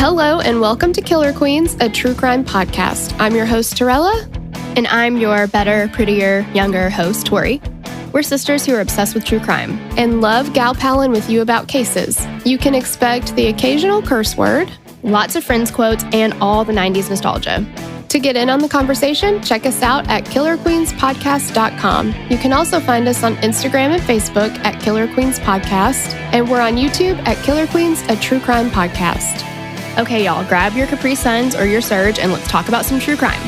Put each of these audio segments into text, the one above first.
Hello and welcome to Killer Queens, a true crime podcast. I'm your host, Torella. And I'm your better, prettier, younger host, Tori. We're sisters who are obsessed with true crime. And love gal-palin with you about cases. You can expect the occasional curse word, lots of Friends quotes, and all the 90s nostalgia. To get in on the conversation, check us out at killerqueenspodcast.com. You can also find us on Instagram and Facebook at Killer Queens Podcast. And we're on YouTube at Killer Queens, a true crime podcast. Okay, y'all, grab your Capri Suns or your Surge and let's talk about some true crime.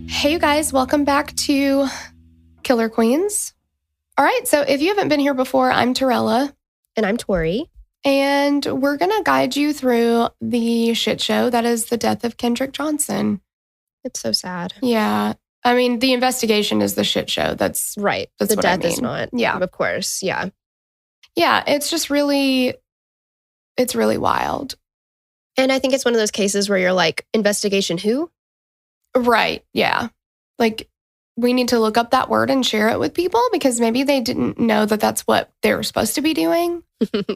Hey, you guys, welcome back to Killer Queens. All right, so if you haven't been here before, I'm Torella. And I'm Tori. And we're going to guide you through the shit show that is the death of Kendrick Johnson. It's so sad. Yeah. I mean, the investigation is the shit show. That's right. That's the what death I mean. is not. Yeah. Of course. Yeah. Yeah. It's just really, it's really wild. And I think it's one of those cases where you're like, investigation who? Right. Yeah. Like, we need to look up that word and share it with people because maybe they didn't know that that's what they were supposed to be doing.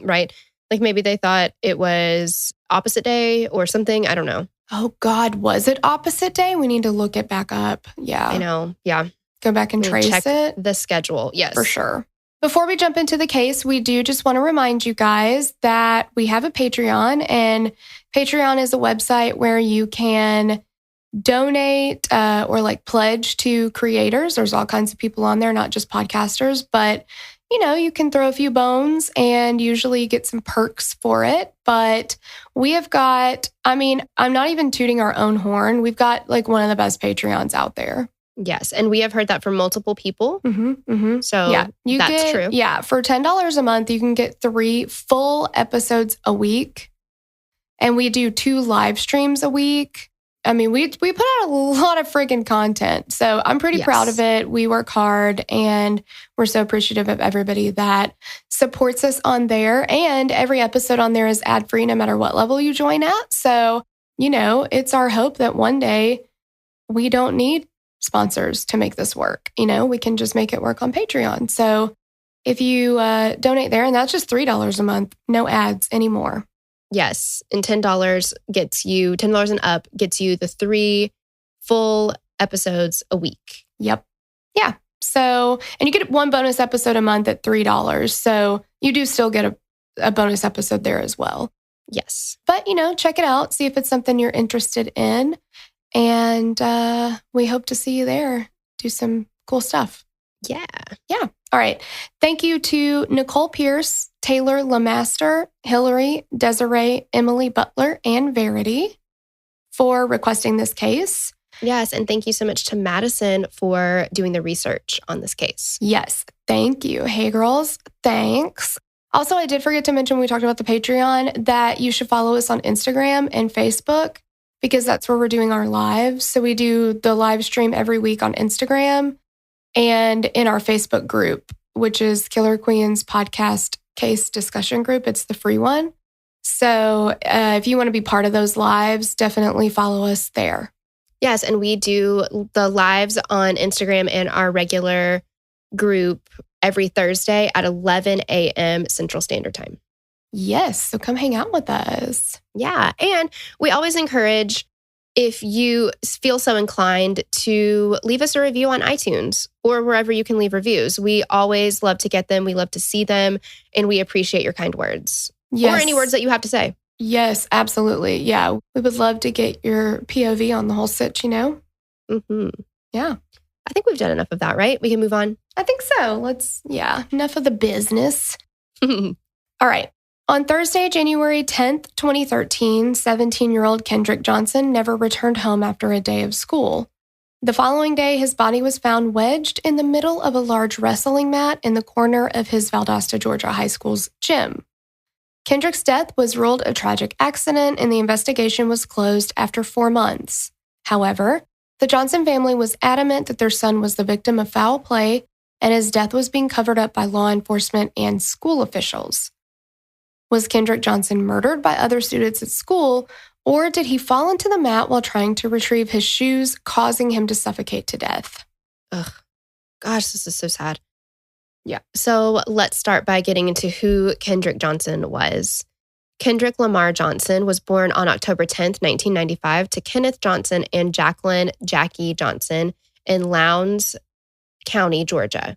Right. Like maybe they thought it was opposite day or something. I don't know. Oh, God. Was it opposite day? We need to look it back up. Yeah. I know. Yeah. Go back and trace check it. the schedule. Yes. For sure. Before we jump into the case, we do just want to remind you guys that we have a Patreon, and Patreon is a website where you can donate or like pledge to creators. There's all kinds of people on there, not just podcasters, but you know, you can throw a few bones and usually get some perks for it. But we have got, I mean, I'm not even tooting our own horn. We've got like one of the best Patreons out there. Yes. And we have heard that from multiple people. So yeah, that's true. Yeah. For $10 a month, you can get 3 full episodes a week. And we do 2 live streams a week. I mean, we put out a lot of freaking content. So I'm pretty proud of it. We work hard and we're so appreciative of everybody that supports us on there. And every episode on there is ad-free no matter what level you join at. So, you know, it's our hope that one day we don't need sponsors to make this work. You know, we can just make it work on Patreon. So if you donate there, and that's just $3 a month, no ads anymore. Yes. And $10 gets you, $10 and up gets you the 3 full episodes a week. Yep. Yeah. So, and you get 1 bonus episode a month at $3. So you do still get a bonus episode there as well. Yes. But, you know, check it out. See if it's something you're interested in. And we hope to see you there. Do some cool stuff. Yeah. Yeah. All right. Thank you to Nicole Pierce, Taylor Lamaster, Hillary, Desiree, Emily Butler, and Verity for requesting this case. Yes. And thank you so much to Madison for doing the research on this case. Yes. Thank you. Hey, girls. Thanks. Also, I did forget to mention when we talked about the Patreon that you should follow us on Instagram and Facebook because that's where we're doing our lives. So we do the live stream every week on Instagram and in our Facebook group, which is Killer Queens Podcast Case Discussion Group. It's the free one. So if you want to be part of those lives, definitely follow us there. Yes, and we do the lives on Instagram and our regular group every Thursday at 11 a.m. Central Standard Time. Yes, so come hang out with us. Yeah, and we always encourage, if you feel so inclined, to leave us a review on iTunes or wherever you can leave reviews. We always love to get them. We love to see them, and we appreciate your kind words. Yes. Or any words that you have to say. Yes, absolutely. Yeah, we would love to get your POV on the whole sitch, you know? Mm-hmm. Yeah. I think we've done enough of that, right? We can move on. I think so. Enough of the business. All right. On Thursday, January 10th, 2013, 17-year-old Kendrick Johnson never returned home after a day of school. The following day, his body was found wedged in the middle of a large wrestling mat in the corner of his Valdosta, Georgia high school's gym. Kendrick's death was ruled a tragic accident, and the investigation was closed after 4 months. However, the Johnson family was adamant that their son was the victim of foul play, and his death was being covered up by law enforcement and school officials. Was Kendrick Johnson murdered by other students at school, or did he fall into the mat while trying to retrieve his shoes, causing him to suffocate to death? Ugh. Gosh, this is so sad. Yeah. So let's start by getting into who Kendrick Johnson was. Kendrick Lamar Johnson was born on October 10th, 1995 to Kenneth Johnson and Jacqueline Jackie Johnson in Lowndes County, Georgia.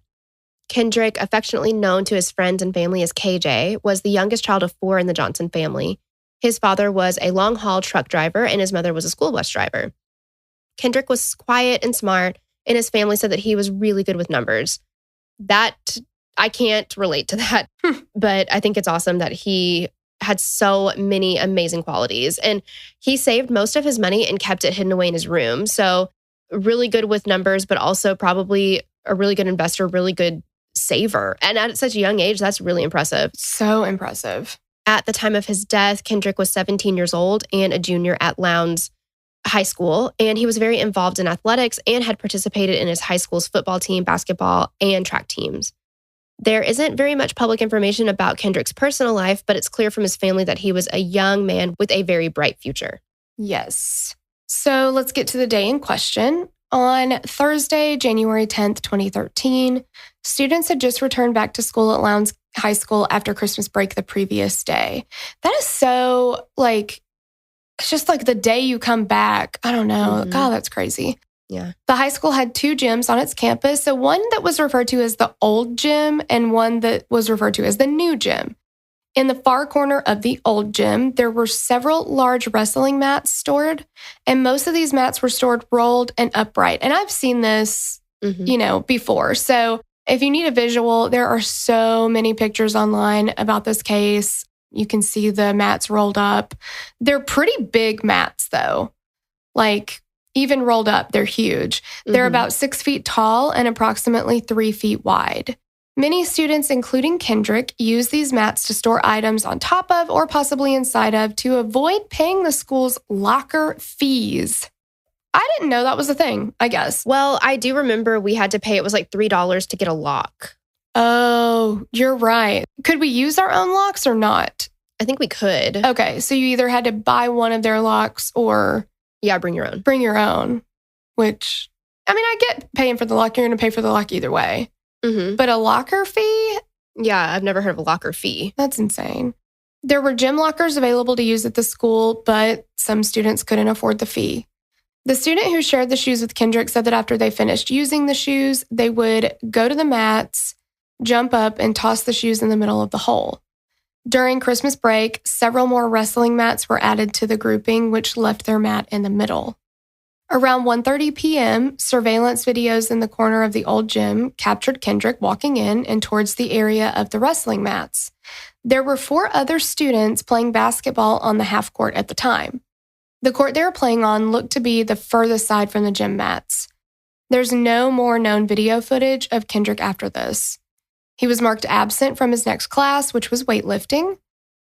Kendrick, affectionately known to his friends and family as KJ, was the youngest child of 4 in the Johnson family. His father was a long-haul truck driver and his mother was a school bus driver. Kendrick was quiet and smart, and his family said that he was really good with numbers. That, I can't relate to that, but I think it's awesome that he had so many amazing qualities. And he saved most of his money and kept it hidden away in his room. So really good with numbers, but also probably a really good investor, really good saver. And at such a young age, that's really impressive. So impressive. At the time of his death, Kendrick was 17 years old and a junior at Lowndes High School. And he was very involved in athletics and had participated in his high school's football team, basketball, and track teams. There isn't very much public information about Kendrick's personal life, but it's clear from his family that he was a young man with a very bright future. Yes. So let's get to the day in question. On Thursday, January 10th, 2013, students had just returned back to school at Lowndes High School after Christmas break the previous day. That is so, it's just like the day you come back. I don't know. Mm-hmm. God, that's crazy. Yeah. The high school had 2 gyms on its campus. So one that was referred to as the old gym and one that was referred to as the new gym. In the far corner of the old gym, there were several large wrestling mats stored, and most of these mats were stored rolled and upright. And I've seen this, before. So if you need a visual, there are so many pictures online about this case. You can see the mats rolled up. They're pretty big mats, though. Even rolled up, they're huge. They're about 6 feet tall and approximately 3 feet wide. Many students, including Kendrick, use these mats to store items on top of or possibly inside of to avoid paying the school's locker fees. I didn't know that was a thing, I guess. Well, I do remember we had to pay, it was like $3 to get a lock. Oh, you're right. Could we use our own locks or not? I think we could. Okay, so you either had to buy one of their locks or... Yeah, bring your own. Bring your own, which, I get paying for the lock. You're going to pay for the lock either way. Mm-hmm. But a locker fee? Yeah, I've never heard of a locker fee. That's insane. There were gym lockers available to use at the school, but some students couldn't afford the fee. The student who shared the shoes with Kendrick said that after they finished using the shoes, they would go to the mats, jump up, and toss the shoes in the middle of the hole. During Christmas break, several more wrestling mats were added to the grouping, which left their mat in the middle. Around 1:30 p.m., surveillance videos in the corner of the old gym captured Kendrick walking in and towards the area of the wrestling mats. There were 4 other students playing basketball on the half court at the time. The court they were playing on looked to be the furthest side from the gym mats. There's no more known video footage of Kendrick after this. He was marked absent from his next class, which was weightlifting.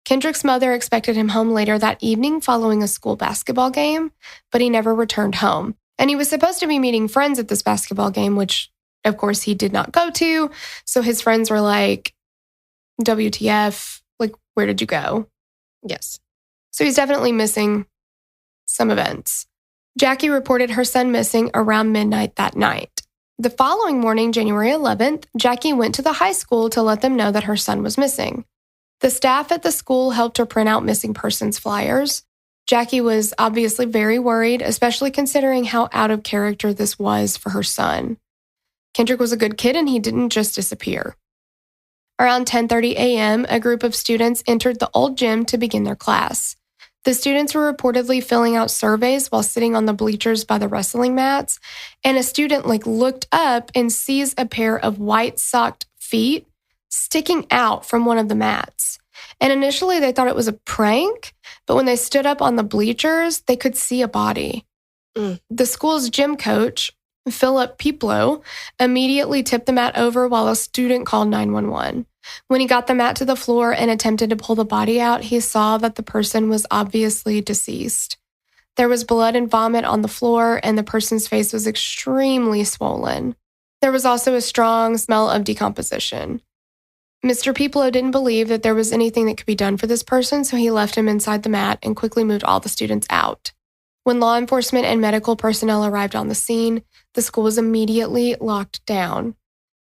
Kendrick's mother expected him home later that evening following a school basketball game, but he never returned home. And he was supposed to be meeting friends at this basketball game, which, of course, he did not go to. So his friends were like, WTF, where did you go? Yes. So he's definitely missing some events. Jackie reported her son missing around midnight that night. The following morning, January 11th, Jackie went to the high school to let them know that her son was missing. The staff at the school helped her print out missing persons flyers. Jackie was obviously very worried, especially considering how out of character this was for her son. Kendrick was a good kid and he didn't just disappear. Around 10:30 a.m., a group of students entered the old gym to begin their class. The students were reportedly filling out surveys while sitting on the bleachers by the wrestling mats, and a student looked up and sees a pair of white-socked feet sticking out from one of the mats. And initially they thought it was a prank, but when they stood up on the bleachers, they could see a body. The school's gym coach, Philip Piplo, immediately tipped the mat over while a student called 911. When he got the mat to the floor and attempted to pull the body out, he saw that the person was obviously deceased. There was blood and vomit on the floor, and the person's face was extremely swollen. There was also a strong smell of decomposition. Mr. Piplo didn't believe that there was anything that could be done for this person, so he left him inside the mat and quickly moved all the students out. When law enforcement and medical personnel arrived on the scene, the school was immediately locked down.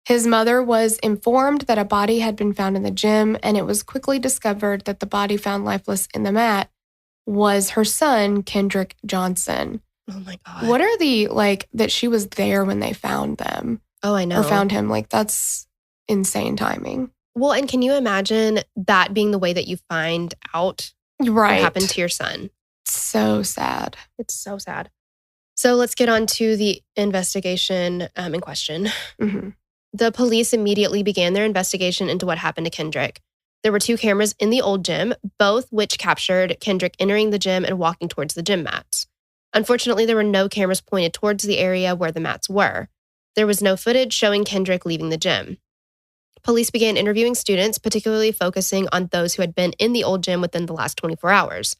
His mother was informed that a body had been found in the gym, and it was quickly discovered that the body found lifeless in the mat was her son, Kendrick Johnson. Oh my God. What are that she was there when they found them? Oh, I know. Or found him. That's insane timing. Well, and can you imagine that being the way that you find out what happened to your son? So sad. It's so sad. So let's get on to the investigation in question. Mm-hmm. The police immediately began their investigation into what happened to Kendrick. There were 2 cameras in the old gym, both which captured Kendrick entering the gym and walking towards the gym mats. Unfortunately, there were no cameras pointed towards the area where the mats were. There was no footage showing Kendrick leaving the gym. Police began interviewing students, particularly focusing on those who had been in the old gym within the last 24 hours.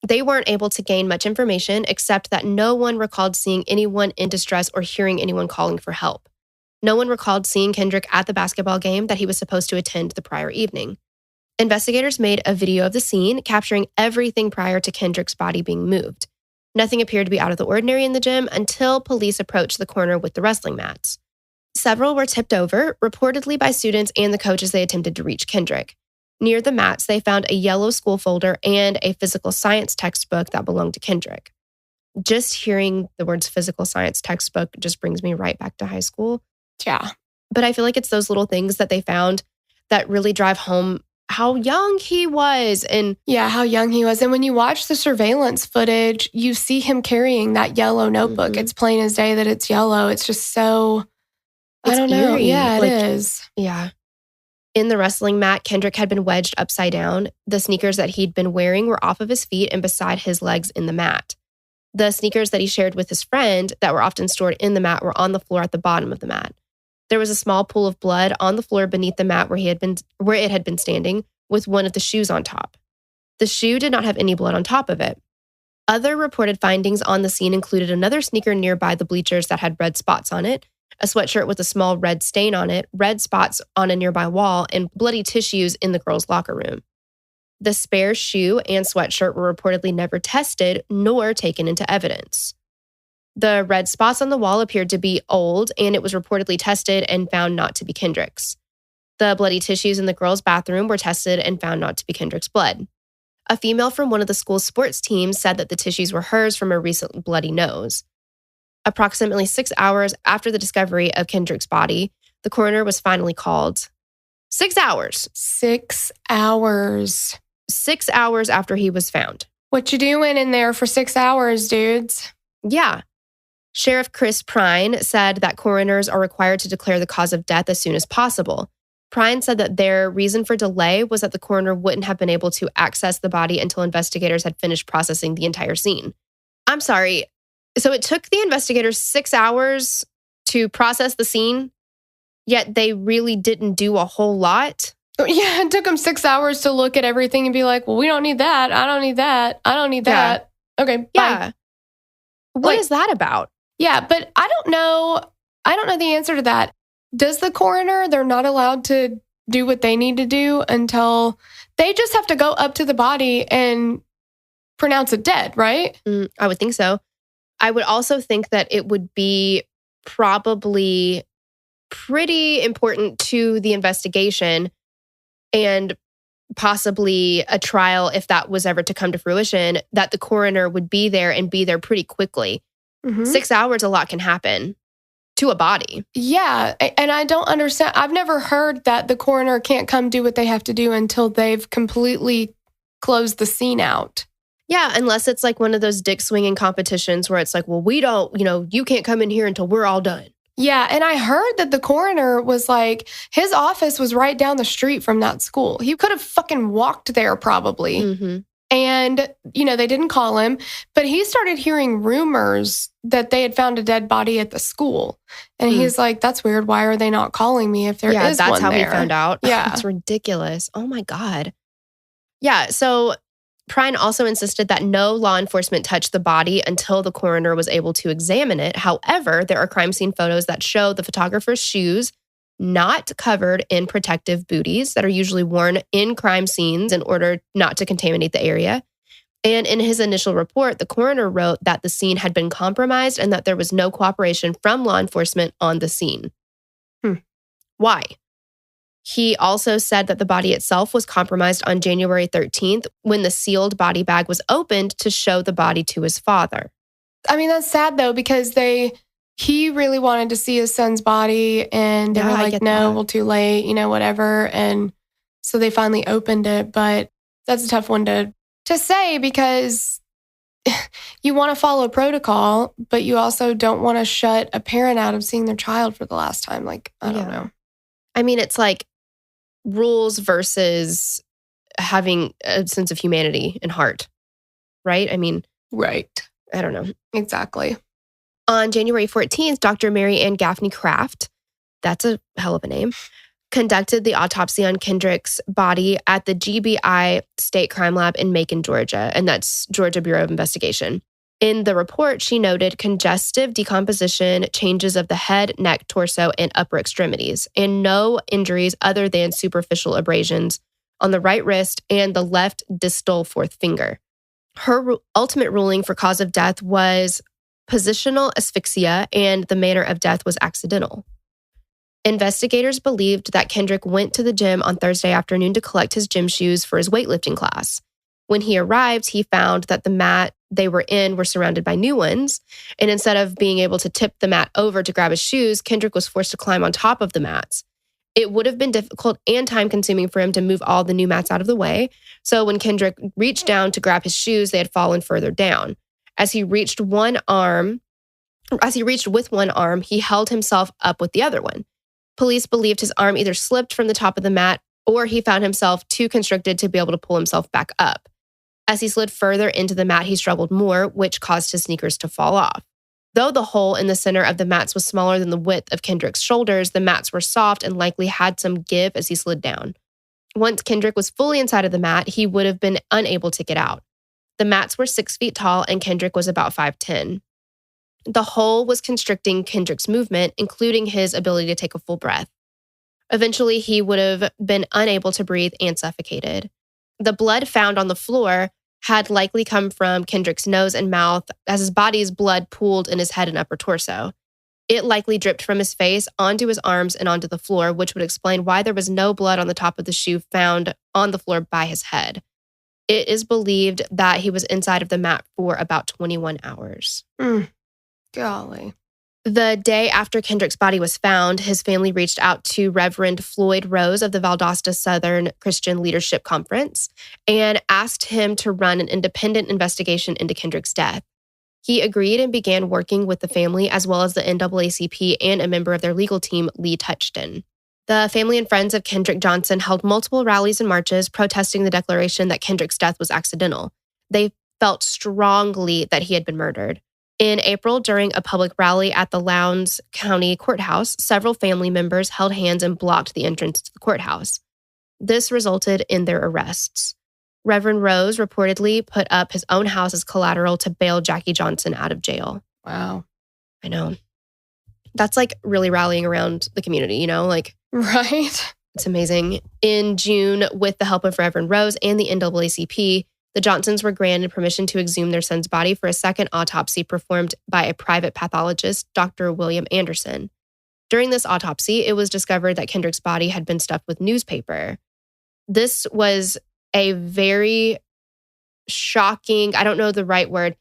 They weren't able to gain much information except that no one recalled seeing anyone in distress or hearing anyone calling for help. No one recalled seeing Kendrick at the basketball game that he was supposed to attend the prior evening. Investigators made a video of the scene, capturing everything prior to Kendrick's body being moved. Nothing appeared to be out of the ordinary in the gym until police approached the corner with the wrestling mats. Several were tipped over, reportedly by students and the coach as they attempted to reach Kendrick. Near the mats, they found a yellow school folder and a physical science textbook that belonged to Kendrick. Just hearing the words physical science textbook just brings me right back to high school. Yeah. But I feel like it's those little things that they found that really drive home how young he was. And yeah, how young he was. And when you watch the surveillance footage, you see him carrying that yellow notebook. Mm-hmm. It's plain as day that it's yellow. It's just so, I don't know. Eerie. Yeah, it is. Yeah. In the wrestling mat, Kendrick had been wedged upside down. The sneakers that he'd been wearing were off of his feet and beside his legs in the mat. The sneakers that he shared with his friend that were often stored in the mat were on the floor at the bottom of the mat. There was a small pool of blood on the floor beneath the mat where it had been standing, with one of the shoes on top. The shoe did not have any blood on top of it. Other reported findings on the scene included another sneaker nearby the bleachers that had red spots on it, a sweatshirt with a small red stain on it, red spots on a nearby wall, and bloody tissues in the girls' locker room. The spare shoe and sweatshirt were reportedly never tested nor taken into evidence. The red spots on the wall appeared to be old, and it was reportedly tested and found not to be Kendrick's. The bloody tissues in the girls' bathroom were tested and found not to be Kendrick's blood. A female from one of the school's sports teams said that the tissues were hers from a recent bloody nose. Approximately 6 hours after the discovery of Kendrick's body, the coroner was finally called. 6 hours. 6 hours. 6 hours after he was found. What you doing in there for 6 hours, dudes? Yeah. Sheriff Chris Prine said that coroners are required to declare the cause of death as soon as possible. Prine said that their reason for delay was that the coroner wouldn't have been able to access the body until investigators had finished processing the entire scene. I'm sorry. So it took the investigators 6 hours to process the scene, yet they really didn't do a whole lot? Yeah, it took them 6 hours to look at everything and be like, well, we don't need that. I don't need that. I don't need that. Okay, bye. Yeah. What is that about? Yeah, but I don't know. I don't know the answer to that. Does the coroner, they're not allowed to do what they need to do until they just have to go up to the body and pronounce it dead, right? I would think so. I would also think that it would be probably pretty important to the investigation and possibly a trial, if that was ever to come to fruition, that the coroner would be there and be there pretty quickly. 6 hours, a lot can happen to a body. Yeah, and I don't understand. I've never heard that the coroner can't come do what they have to do until they've completely closed the scene out. Yeah, unless it's like one of those dick swinging competitions where it's like, well, we don't, you can't come in here until we're all done. Yeah, and I heard that the coroner was like, his office was right down the street from that school. He could have fucking walked there probably. Mm-hmm. And, they didn't call him, but he started hearing rumors that they had found a dead body at the school. And he's like, that's weird. Why are they not calling me if there is one there? Yeah, that's how we found out. Yeah. It's ridiculous. Oh my God. Yeah, so Prine also insisted that no law enforcement touch the body until the coroner was able to examine it. However, there are crime scene photos that show the photographer's shoes not covered in protective booties that are usually worn in crime scenes in order not to contaminate the area. And in his initial report, the coroner wrote that the scene had been compromised and that there was no cooperation from law enforcement on the scene. Why? He also said that the body itself was compromised on January 13th when the sealed body bag was opened to show the body to his father. I mean, that's sad though, because he really wanted to see his son's body and they were like, no, well, too late, whatever. And so they finally opened it. But that's a tough one to say, because you want to follow protocol, but you also don't want to shut a parent out of seeing their child for the last time. Like, I don't know. I mean, it's like rules versus having a sense of humanity and heart, right? I mean, right. I don't know. Exactly. On January 14th, Dr. Mary Ann Gaffney Kraft, that's a hell of a name, conducted the autopsy on Kendrick's body at the GBI State Crime Lab in Macon, Georgia, and that's Georgia Bureau of Investigation. In the report, she noted congestive decomposition, changes of the head, neck, torso, and upper extremities, and no injuries other than superficial abrasions on the right wrist and the left distal fourth finger. Her ultimate ruling for cause of death was positional asphyxia, and the manner of death was accidental. Investigators believed that Kendrick went to the gym on Thursday afternoon to collect his gym shoes for his weightlifting class. When he arrived, he found that the mat they were in were surrounded by new ones, and instead of being able to tip the mat over to grab his shoes, Kendrick was forced to climb on top of the mats. It would have been difficult and time-consuming for him to move all the new mats out of the way, so when Kendrick reached down to grab his shoes, they had fallen further down. As he reached with one arm, he held himself up with the other one. Police believed his arm either slipped from the top of the mat or he found himself too constricted to be able to pull himself back up. As he slid further into the mat, he struggled more, which caused his sneakers to fall off. Though the hole in the center of the mats was smaller than the width of Kendrick's shoulders, the mats were soft and likely had some give as he slid down. Once Kendrick was fully inside of the mat, he would have been unable to get out. The mats were 6 feet tall and Kendrick was about 5'10". The hole was constricting Kendrick's movement, including his ability to take a full breath. Eventually, he would have been unable to breathe and suffocated. The blood found on the floor had likely come from Kendrick's nose and mouth, as his body's blood pooled in his head and upper torso. It likely dripped from his face onto his arms and onto the floor, which would explain why there was no blood on the top of the shoe found on the floor by his head. It is believed that he was inside of the mat for about 21 hours. Golly. The day after Kendrick's body was found, his family reached out to Reverend Floyd Rose of the Valdosta Southern Christian Leadership Conference and asked him to run an independent investigation into Kendrick's death. He agreed and began working with the family as well as the NAACP and a member of their legal team, Lee Touchton. The family and friends of Kendrick Johnson held multiple rallies and marches protesting the declaration that Kendrick's death was accidental. They felt strongly that he had been murdered. In April, during a public rally at the Lowndes County Courthouse, several family members held hands and blocked the entrance to the courthouse. This resulted in their arrests. Reverend Rose reportedly put up his own house as collateral to bail Jackie Johnson out of jail. Wow. I know. That's like really rallying around the community, you know? Like, right? It's amazing. In June, with the help of Reverend Rose and the NAACP, the Johnsons were granted permission to exhume their son's body for a second autopsy performed by a private pathologist, Dr. William Anderson. During this autopsy, it was discovered that Kendrick's body had been stuffed with newspaper. This was a very shocking, I don't know the right word,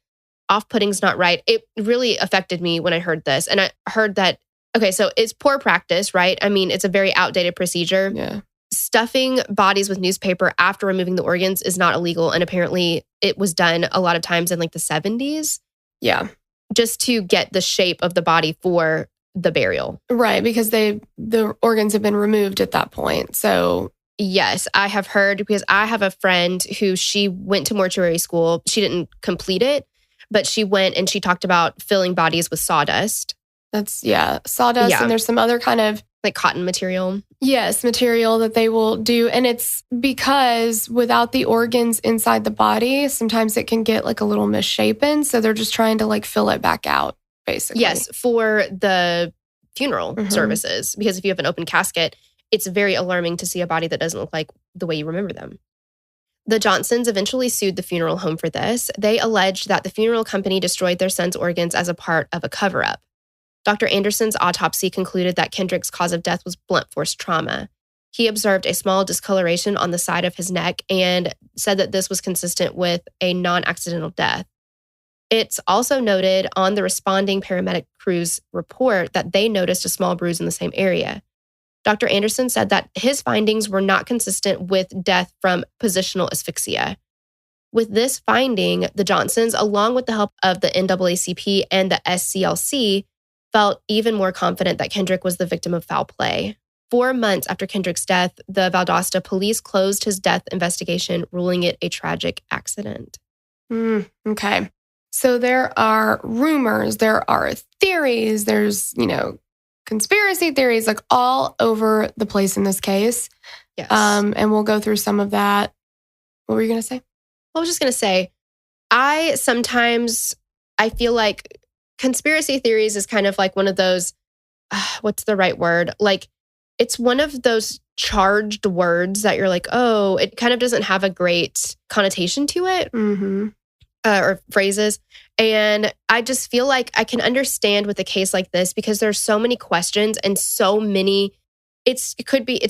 off-putting's not right. It really affected me when I heard this. And I heard that, okay, so it's poor practice, right? I mean, it's a very outdated procedure. Yeah. Stuffing bodies with newspaper after removing the organs is not illegal. And apparently it was done a lot of times in like the 70s. Yeah. Just to get the shape of the body for the burial. Right, because the organs have been removed at that point. So yes, I have heard, because I have a friend who she went to mortuary school. She didn't complete it, but she went and she talked about filling bodies with sawdust. That's, sawdust. Yeah. And there's some other kind of like cotton material. Yes, material that they will do. And it's because without the organs inside the body, sometimes it can get like a little misshapen. So they're just trying to like fill it back out, basically. Yes, for the funeral services. Because if you have an open casket, it's very alarming to see a body that doesn't look like the way you remember them. The Johnsons eventually sued the funeral home for this. They alleged that the funeral company destroyed their son's organs as a part of a cover-up. Dr. Anderson's autopsy concluded that Kendrick's cause of death was blunt force trauma. He observed a small discoloration on the side of his neck and said that this was consistent with a non-accidental death. It's also noted on the responding paramedic crew's report that they noticed a small bruise in the same area. Dr. Anderson said that his findings were not consistent with death from positional asphyxia. With this finding, the Johnsons, along with the help of the NAACP and the SCLC, felt even more confident that Kendrick was the victim of foul play. 4 months after Kendrick's death, the Valdosta police closed his death investigation, ruling it a tragic accident. Okay. So there are rumors, there are theories, there's, conspiracy theories like all over the place in this case. Yes. And we'll go through some of that. What were you going to say? I was just going to say, I feel like conspiracy theories is kind of like one of those, what's the right word? Like, it's one of those charged words that you're like, oh, it kind of doesn't have a great connotation to it. Mm-hmm. Or phrases. And I just feel like I can understand with a case like this because there's so many questions and so many, it's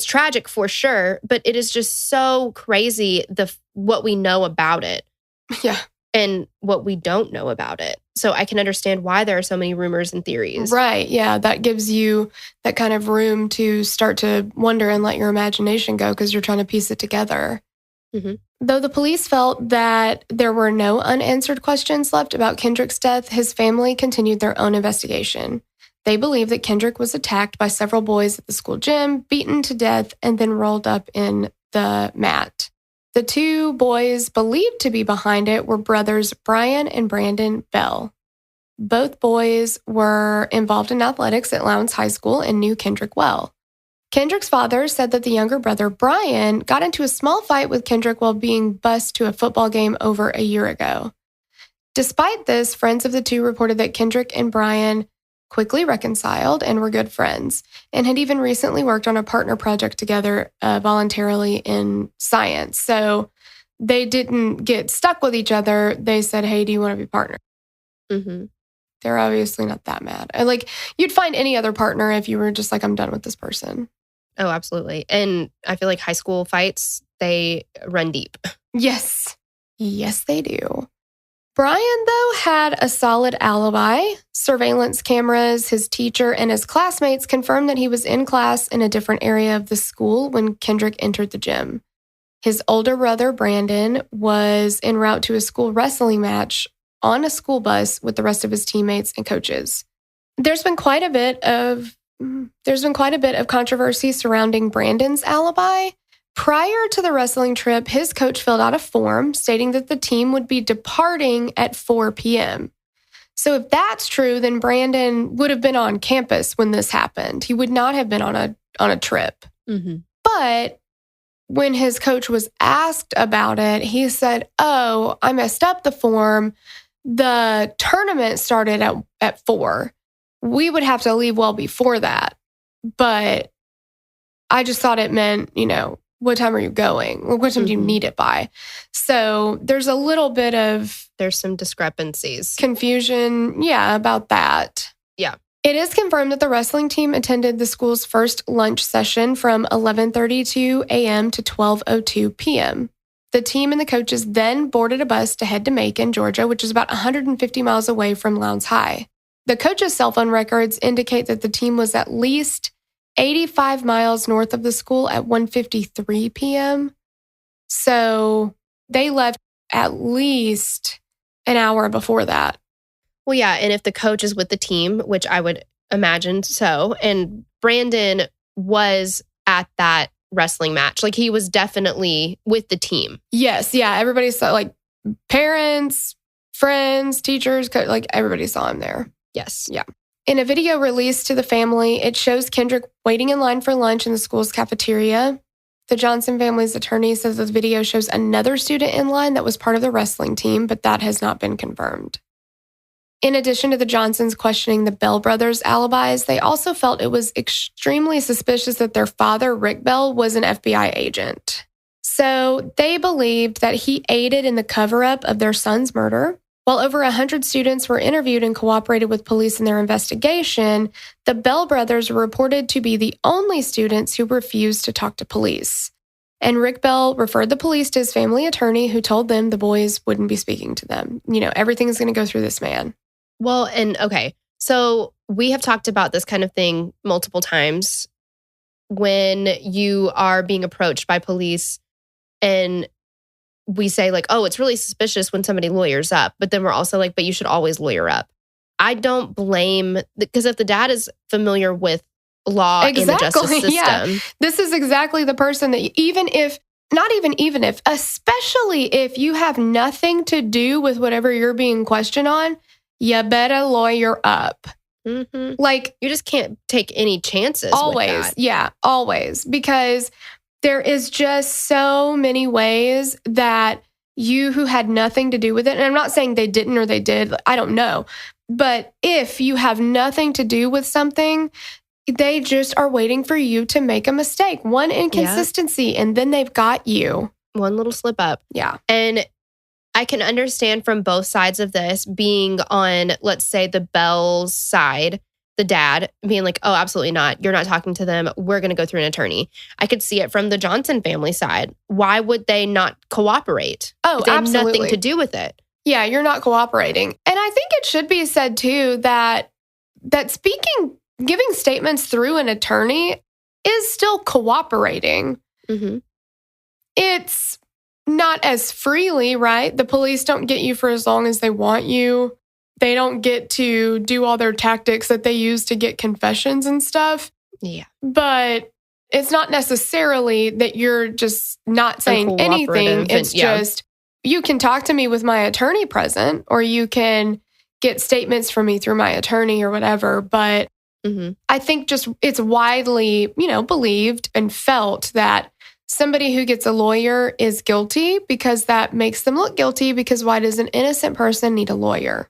tragic for sure, but it is just so crazy what we know about it. Yeah. And what we don't know about it. So I can understand why there are so many rumors and theories. Right. Yeah. That gives you that kind of room to start to wonder and let your imagination go because you're trying to piece it together. Mm-hmm. Though the police felt that there were no unanswered questions left about Kendrick's death, his family continued their own investigation. They believe that Kendrick was attacked by several boys at the school gym, beaten to death, and then rolled up in the mat. The 2 boys believed to be behind it were brothers Brian and Brandon Bell. Both boys were involved in athletics at Lowndes High School and knew Kendrick well. Kendrick's father said that the younger brother, Brian, got into a small fight with Kendrick while being bused to a football game over a year ago. Despite this, friends of the 2 reported that Kendrick and Brian quickly reconciled and were good friends, and had even recently worked on a partner project together voluntarily in science. So they didn't get stuck with each other. They said, hey, do you want to be partners? Mm-hmm. They're obviously not that mad. Like, you'd find any other partner if you were just like, I'm done with this person. Oh, absolutely. And I feel like high school fights, they run deep. Yes. Yes, they do. Brian, though, had a solid alibi. Surveillance cameras, his teacher, and his classmates confirmed that he was in class in a different area of the school when Kendrick entered the gym. His older brother, Brandon, was en route to a school wrestling match on a school bus with the rest of his teammates and coaches. There's been quite a bit of controversy surrounding Brandon's alibi. Prior to the wrestling trip, his coach filled out a form stating that the team would be departing at 4 p.m. So if that's true, then Brandon would have been on campus when this happened. He would not have been on a trip. Mm-hmm. But when his coach was asked about it, he said, oh, I messed up the form. The tournament started at 4. We would have to leave well before that. But I just thought it meant, what time are you going? What time do you need it by? So there's a little bit of... There's some discrepancies. Confusion, about that. Yeah. It is confirmed that the wrestling team attended the school's first lunch session from 11:32 a.m. to 12:02 p.m. The team and the coaches then boarded a bus to head to Macon, Georgia, which is about 150 miles away from Lowndes High. The coaches' cell phone records indicate that the team was at least 85 miles north of the school at 1:53 p.m. So they left at least an hour before that. Well, yeah, and if the coach is with the team, which I would imagine so, and Brandon was at that wrestling match, like he was definitely with the team. Yes, yeah, everybody saw, like parents, friends, teachers, like everybody saw him there. Yes. Yeah. In a video released to the family, it shows Kendrick waiting in line for lunch in the school's cafeteria. The Johnson family's attorney says the video shows another student in line that was part of the wrestling team, but that has not been confirmed. In addition to the Johnsons questioning the Bell brothers' alibis, they also felt it was extremely suspicious that their father, Rick Bell, was an FBI agent. So they believed that he aided in the cover-up of their son's murder. While over 100 students were interviewed and cooperated with police in their investigation, the Bell brothers were reported to be the only students who refused to talk to police. And Rick Bell referred the police to his family attorney, who told them the boys wouldn't be speaking to them. Everything's going to go through this man. Well, and okay, so we have talked about this kind of thing multiple times when you are being approached by police and we say like, oh, it's really suspicious when somebody lawyers up. But then we're also like, but you should always lawyer up. I don't blame, because if the dad is familiar with law and the justice system. Yeah. This is exactly the person that especially if you have nothing to do with whatever you're being questioned on, you better lawyer up. Mm-hmm. Like, you just can't take any chances. Always. With that. Yeah, always. Because there is just so many ways that you who had nothing to do with it, and I'm not saying they didn't or they did, I don't know. But if you have nothing to do with something, they just are waiting for you to make a mistake. One inconsistency, and then they've got you. One little slip up. Yeah. And I can understand from both sides of this being on, let's say, the Bell's side, the dad being like, oh, absolutely not. You're not talking to them. We're going to go through an attorney. I could see it from the Johnson family side. Why would they not cooperate? Oh, they absolutely. have nothing to do with it. Yeah, you're not cooperating. And I think it should be said, too, that giving statements through an attorney is still cooperating. Mm-hmm. It's not as freely, right? The police don't get you for as long as they want you. They don't get to do all their tactics that they use to get confessions and stuff. Yeah. But it's not necessarily that you're just not saying anything. It's just, you can talk to me with my attorney present, or you can get statements from me through my attorney or whatever. But I think just it's widely, believed and felt that somebody who gets a lawyer is guilty because that makes them look guilty, because why does an innocent person need a lawyer?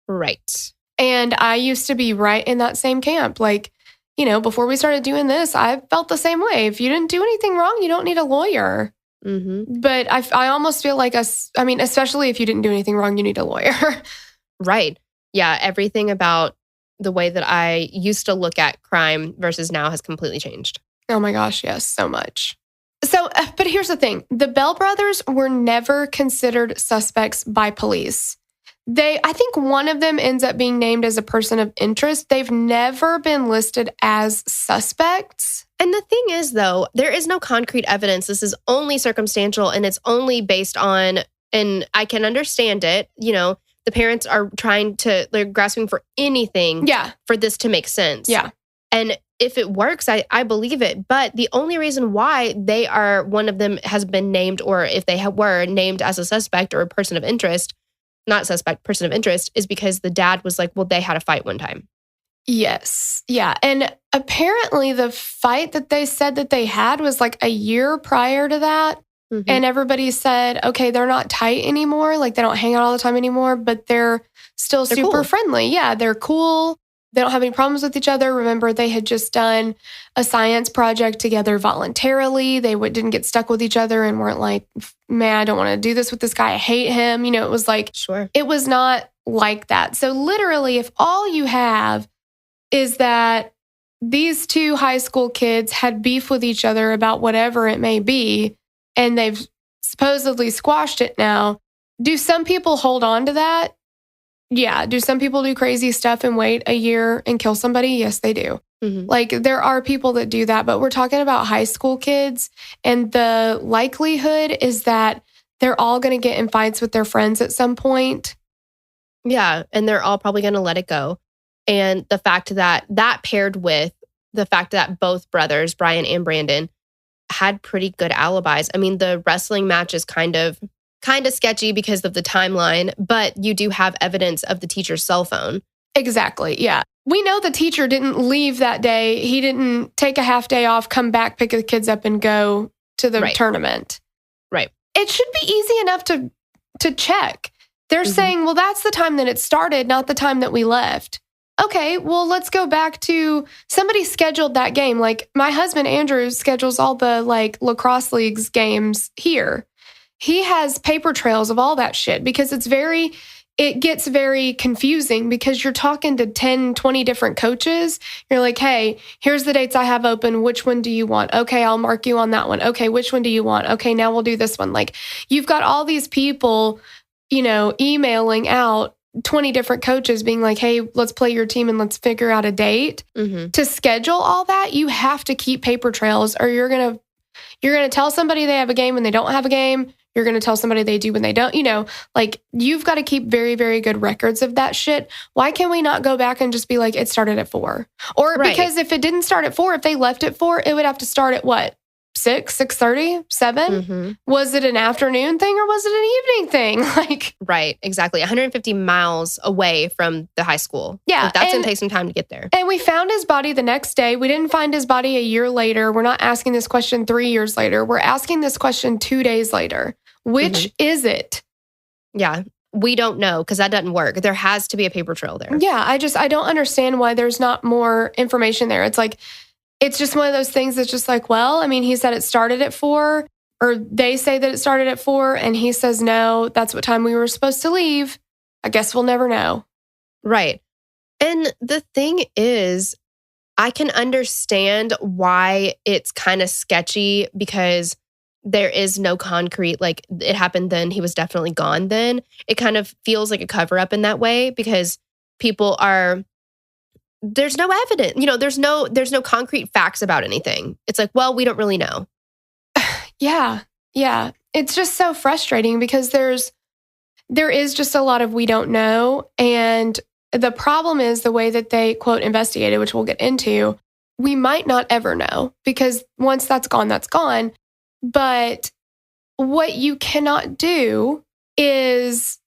Right. And I used to be right in that same camp. Like, before we started doing this, I felt the same way. If you didn't do anything wrong, you don't need a lawyer. Mm-hmm. But I almost feel like especially if you didn't do anything wrong, you need a lawyer. Right. Yeah. Everything about the way that I used to look at crime versus now has completely changed. Oh my gosh, yes, so much. So, but here's the thing. The Bell brothers were never considered suspects by police. I think one of them ends up being named as a person of interest. They've never been listed as suspects. And the thing is, though, there is no concrete evidence. This is only circumstantial, and it's only based on, and I can understand it, the parents are they're grasping for anything for this to make sense. Yeah. And if it works, I believe it. But the only reason why one of them has been named, or if they were named as a suspect or a person of interest, not suspect, person of interest, is because the dad was like, well, they had a fight one time. Yes. Yeah. And apparently the fight that they said that they had was like a year prior to that. Mm-hmm. And everybody said, okay, they're not tight anymore. Like, they don't hang out all the time anymore, but they're still super cool. friendly. Yeah, they're cool. They don't have any problems with each other. Remember, they had just done a science project together voluntarily. They didn't get stuck with each other and weren't like, man, I don't want to do this with this guy. I hate him. It was like, sure. It was not like that. So literally, if all you have is that these two high school kids had beef with each other about whatever it may be, and they've supposedly squashed it now, do some people hold on to that? Yeah. Do some people do crazy stuff and wait a year and kill somebody? Yes, they do. Mm-hmm. Like, there are people that do that, but we're talking about high school kids, and the likelihood is that they're all going to get in fights with their friends at some point. Yeah, and they're all probably going to let it go. And the fact that paired with the fact that both brothers, Brian and Brandon, had pretty good alibis. I mean, the wrestling match is kind of sketchy because of the timeline, but you do have evidence of the teacher's cell phone. Exactly. Yeah. We know the teacher didn't leave that day. He didn't take a half day off, come back, pick the kids up, and go to the tournament. Right. It should be easy enough to check. They're saying, well, that's the time that it started, not the time that we left. Okay, well, let's go back to somebody scheduled that game. Like, my husband, Andrew, schedules all the lacrosse leagues games here. He has paper trails of all that shit because it's very it gets very confusing because you're talking to 10, 20 different coaches. You're like, hey, here's the dates I have open. Which one do you want? Okay, I'll mark you on that one. Okay, which one do you want? Okay, now we'll do this one. Like, you've got all these people, emailing out 20 different coaches being like, hey, let's play your team and let's figure out a date. To schedule all that, you have to keep paper trails, or you're going to tell somebody they have a game when they don't have a game. You're going to tell somebody they do when they don't, like, you've got to keep very, very good records of that shit. Why can we not go back and just be like, it started at 4? Or because if it didn't start at 4, if they left at 4, it would have to start at what? 6, 6:30, 7? Was it an afternoon thing or was it an evening thing? Like, right, exactly. 150 miles away from the high school. Yeah. Like, that's going to take some time to get there. And we found his body the next day. We didn't find his body a year later. We're not asking this question 3 years later. We're asking this question 2 days later. Which is it? Yeah, we don't know because that doesn't work. There has to be a paper trail there. Yeah, I don't understand why there's not more information there. It's like, it's just one of those things that's just like, well, I mean, he said it started at 4, or they say that it started at 4, and he says, no, that's what time we were supposed to leave. I guess we'll never know. Right. And the thing is, I can understand why it's kind of sketchy because there is no concrete, like, it happened then, he was definitely gone then. It kind of feels like a cover up in that way because people are, there's no evidence, there's no concrete facts about anything. It's like, well, we don't really know. Yeah. It's just so frustrating because there is just a lot of we don't know. And the problem is the way that they, quote, investigated, which we'll get into, we might not ever know because once that's gone, that's gone. But what you cannot do is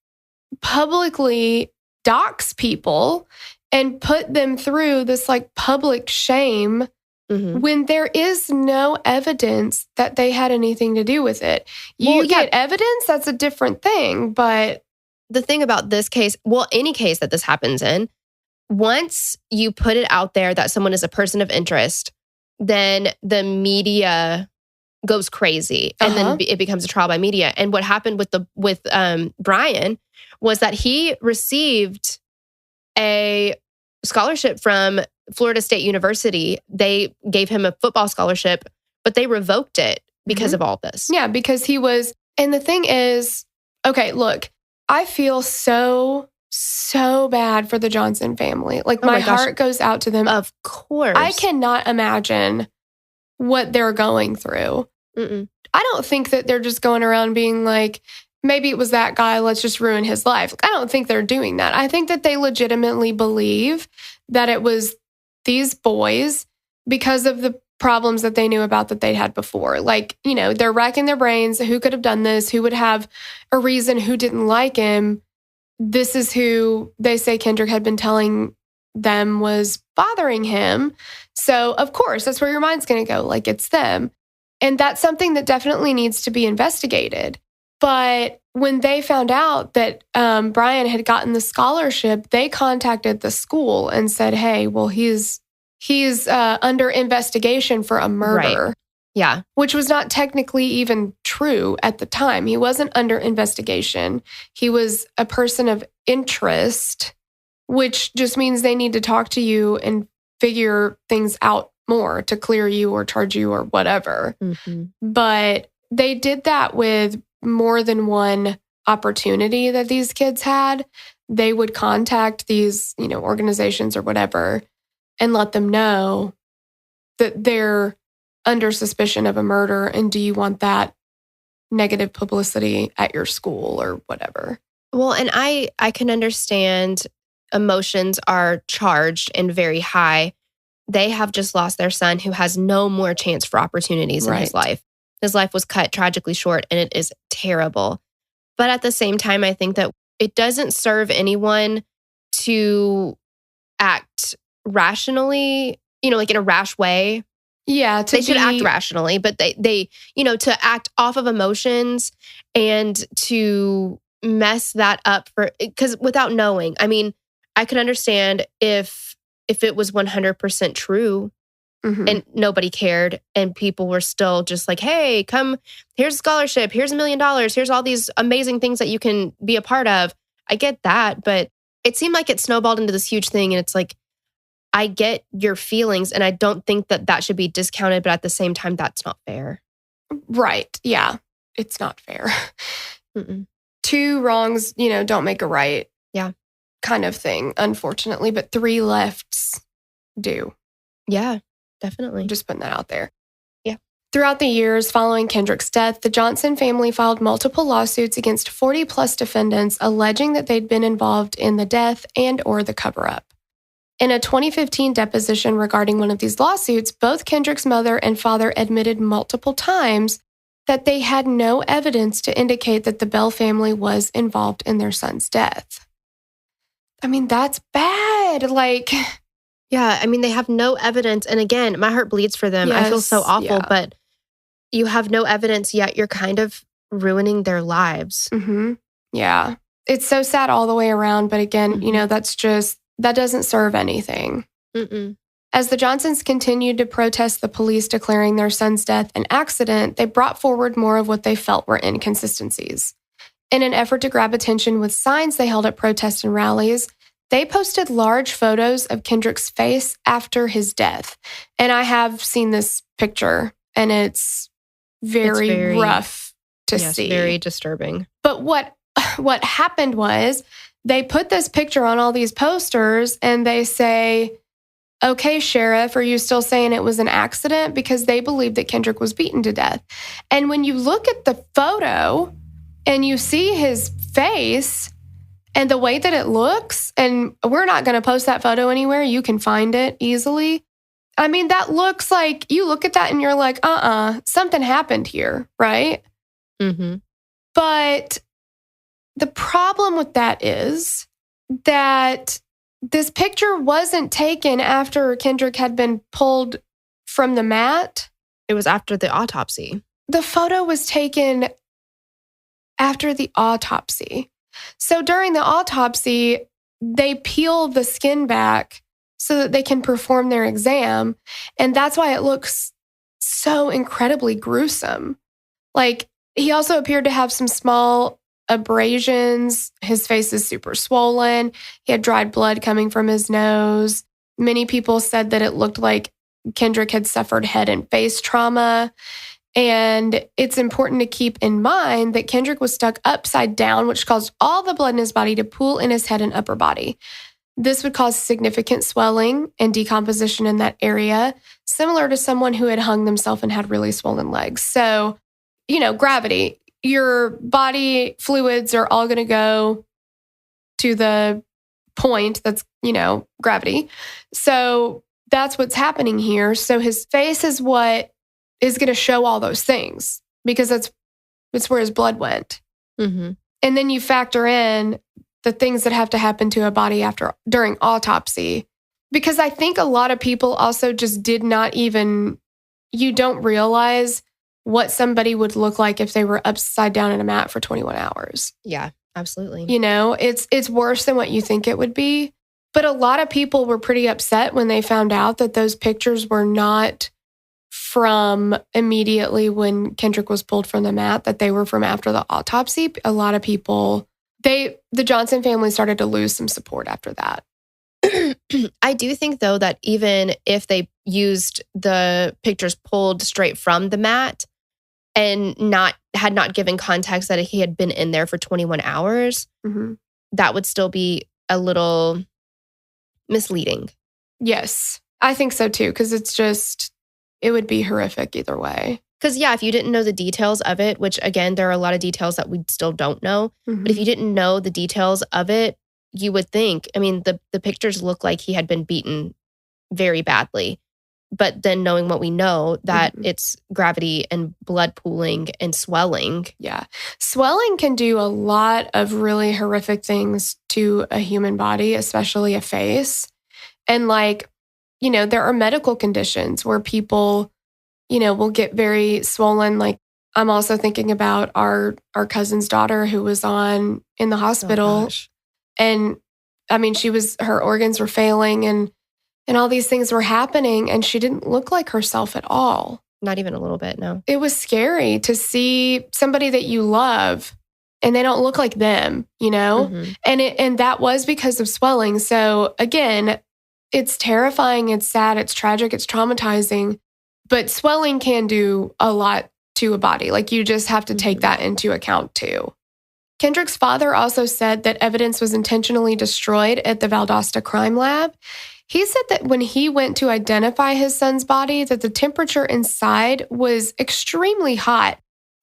publicly dox people and put them through this like public shame when there is no evidence that they had anything to do with it. You get evidence, that's a different thing. But the thing about this case, well, any case that this happens in, once you put it out there that someone is a person of interest, then the media goes crazy and then it becomes a trial by media. And what happened with Brian was that he received a scholarship from Florida State University. They gave him a football scholarship, but they revoked it because of all this. Yeah, because he was, and the thing is, okay, look, I feel so bad for the Johnson family. Like, my heart goes out to them. Of course. I cannot imagine what they're going through. I don't think that they're just going around being like, maybe it was that guy, let's just ruin his life. I don't think they're doing that. I think that they legitimately believe that it was these boys because of the problems that they knew about that they'd had before. Like, they're racking their brains. Who could have done this? Who would have a reason? Who didn't like him? This is who they say Kendrick had been telling them was bothering him. So, of course, that's where your mind's going to go. Like, it's them. And that's something that definitely needs to be investigated. But when they found out that Brian had gotten the scholarship, they contacted the school and said, hey, well, he's under investigation for a murder. Right. Yeah. Which was not technically even true at the time. He wasn't under investigation. He was a person of interest, which just means they need to talk to you and figure things out more to clear you or charge you or whatever. But they did that with more than one opportunity that these kids had. They would contact these, organizations or whatever and let them know that they're under suspicion of a murder. And do you want that negative publicity at your school or whatever? Well, and I can understand emotions are charged and very high. They have just lost their son who has no more chance for opportunities in his life. His life was cut tragically short and it is terrible. But at the same time, I think that it doesn't serve anyone to act rationally, like in a rash way. Yeah, they should act rationally, but they to act off of emotions and to mess that up because without knowing, I mean, I could understand if it was 100% true and nobody cared and people were still just like, hey, come, here's a scholarship, here's $1 million, here's all these amazing things that you can be a part of. I get that, but it seemed like it snowballed into this huge thing. And it's like, I get your feelings and I don't think that should be discounted, but at the same time, that's not fair. Right. Yeah. It's not fair. Mm-mm. Two wrongs, don't make a right. Yeah. Kind of thing, unfortunately, but three lefts do. Yeah, definitely. I'm just putting that out there. Yeah. Throughout the years following Kendrick's death, the Johnson family filed multiple lawsuits against 40 plus defendants alleging that they'd been involved in the death and or the cover-up. In a 2015 deposition regarding one of these lawsuits, both Kendrick's mother and father admitted multiple times that they had no evidence to indicate that the Bell family was involved in their son's death. I mean, that's bad. Yeah, I mean, they have no evidence. And again, my heart bleeds for them. Yes, I feel so awful, yeah. but you have no evidence yet. You're kind of ruining their lives. Mm-hmm. Yeah. It's so sad all the way around. But again, that doesn't serve anything. Mm-mm. As the Johnsons continued to protest the police declaring their son's death an accident, they brought forward more of what they felt were inconsistencies. In an effort to grab attention with signs they held at protests and rallies, they posted large photos of Kendrick's face after his death. And I have seen this picture, and it's very rough to see. Very disturbing. But what happened was they put this picture on all these posters, and they say, okay, Sheriff, are you still saying it was an accident? Because they believed that Kendrick was beaten to death. And when you look at the photo and you see his face and the way that it looks, and we're not going to post that photo anywhere. You can find it easily. I mean, that looks like, you look at that and you're like, something happened here, right? Mm-hmm. But the problem with that is that this picture wasn't taken after Kendrick had been pulled from the mat. It was after the autopsy. The photo was taken after the autopsy. So during the autopsy, they peel the skin back so that they can perform their exam. And that's why it looks so incredibly gruesome. He also appeared to have some small abrasions. His face is super swollen. He had dried blood coming from his nose. Many people said that it looked like Kendrick had suffered head and face trauma. And it's important to keep in mind that Kendrick was stuck upside down, which caused all the blood in his body to pool in his head and upper body. This would cause significant swelling and decomposition in that area, similar to someone who had hung themselves and had really swollen legs. So, gravity. Your body fluids are all going to go to the point that's, gravity. So that's what's happening here. So his face is what is going to show all those things because that's where his blood went. Mm-hmm. And then you factor in the things that have to happen to a body during autopsy. Because I think a lot of people also just did not even, you don't realize what somebody would look like if they were upside down in a mat for 21 hours. Yeah, absolutely. It's worse than what you think it would be. But a lot of people were pretty upset when they found out that those pictures were not from immediately when Kendrick was pulled from the mat, that they were from after the autopsy. A lot of people, the Johnson family started to lose some support after that. I do think, though, that even if they used the pictures pulled straight from the mat and had not given context that he had been in there for 21 hours, mm-hmm. that would still be a little misleading. Yes, I think so too, because it would be horrific either way. Because, if you didn't know the details of it, which, again, there are a lot of details that we still don't know, mm-hmm. but if you didn't know the details of it, you would think, the pictures look like he had been beaten very badly. But then knowing what we know, that mm-hmm. it's gravity and blood pooling and swelling. Yeah. Swelling can do a lot of really horrific things to a human body, especially a face. And there are medical conditions where people, will get very swollen. I'm also thinking about our cousin's daughter who was in the hospital. Oh, and her organs were failing and all these things were happening, and she didn't look like herself at all. Not even a little bit, no. It was scary to see somebody that you love and they don't look like them, you know? Mm-hmm. And that was because of swelling. So again, it's terrifying, it's sad, it's tragic, it's traumatizing, but swelling can do a lot to a body. Like you just have to take that into account too. Kendrick's father also said that evidence was intentionally destroyed at the Valdosta crime lab. He said that when he went to identify his son's body, that the temperature inside was extremely hot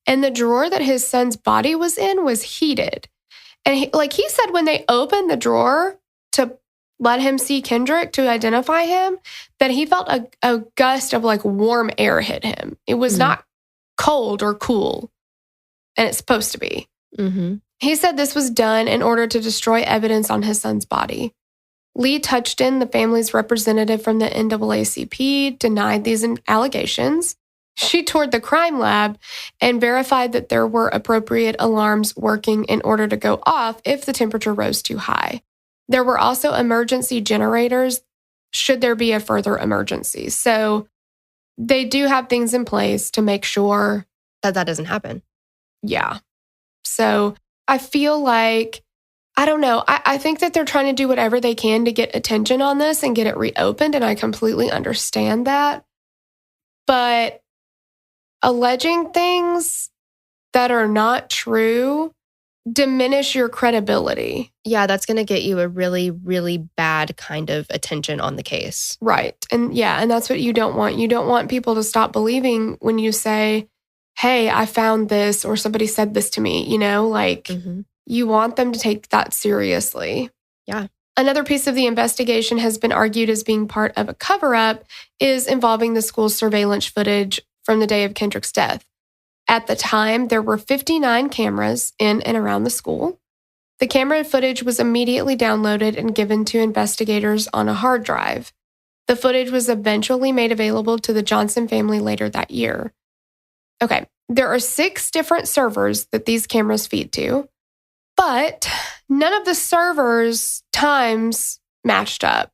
and the drawer that his son's body was in was heated. And he said when they opened the drawer to let him see Kendrick to identify him, that he felt a gust of like warm air hit him. It was not cold or cool, and it's supposed to be. Mm-hmm. He said this was done in order to destroy evidence on his son's body. Lee Touchton, the family's representative from the NAACP, denied these allegations. She toured the crime lab and verified that there were appropriate alarms working in order to go off if the temperature rose too high. There were also emergency generators should there be a further emergency. So they do have things in place to make sure that doesn't happen. Yeah. So I feel like, I don't know, I think that they're trying to do whatever they can to get attention on this and get it reopened, and I completely understand that. But alleging things that are not true diminish your credibility. Yeah, that's going to get you a really, really bad kind of attention on the case. Right. And that's what you don't want. You don't want people to stop believing when you say, hey, I found this, or somebody said this to me, you want them to take that seriously. Yeah. Another piece of the investigation has been argued as being part of a cover-up is involving the school's surveillance footage from the day of Kendrick's death. At the time, there were 59 cameras in and around the school. The camera footage was immediately downloaded and given to investigators on a hard drive. The footage was eventually made available to the Johnson family later that year. Okay, there are 6 different servers that these cameras feed to, but none of the servers' times matched up.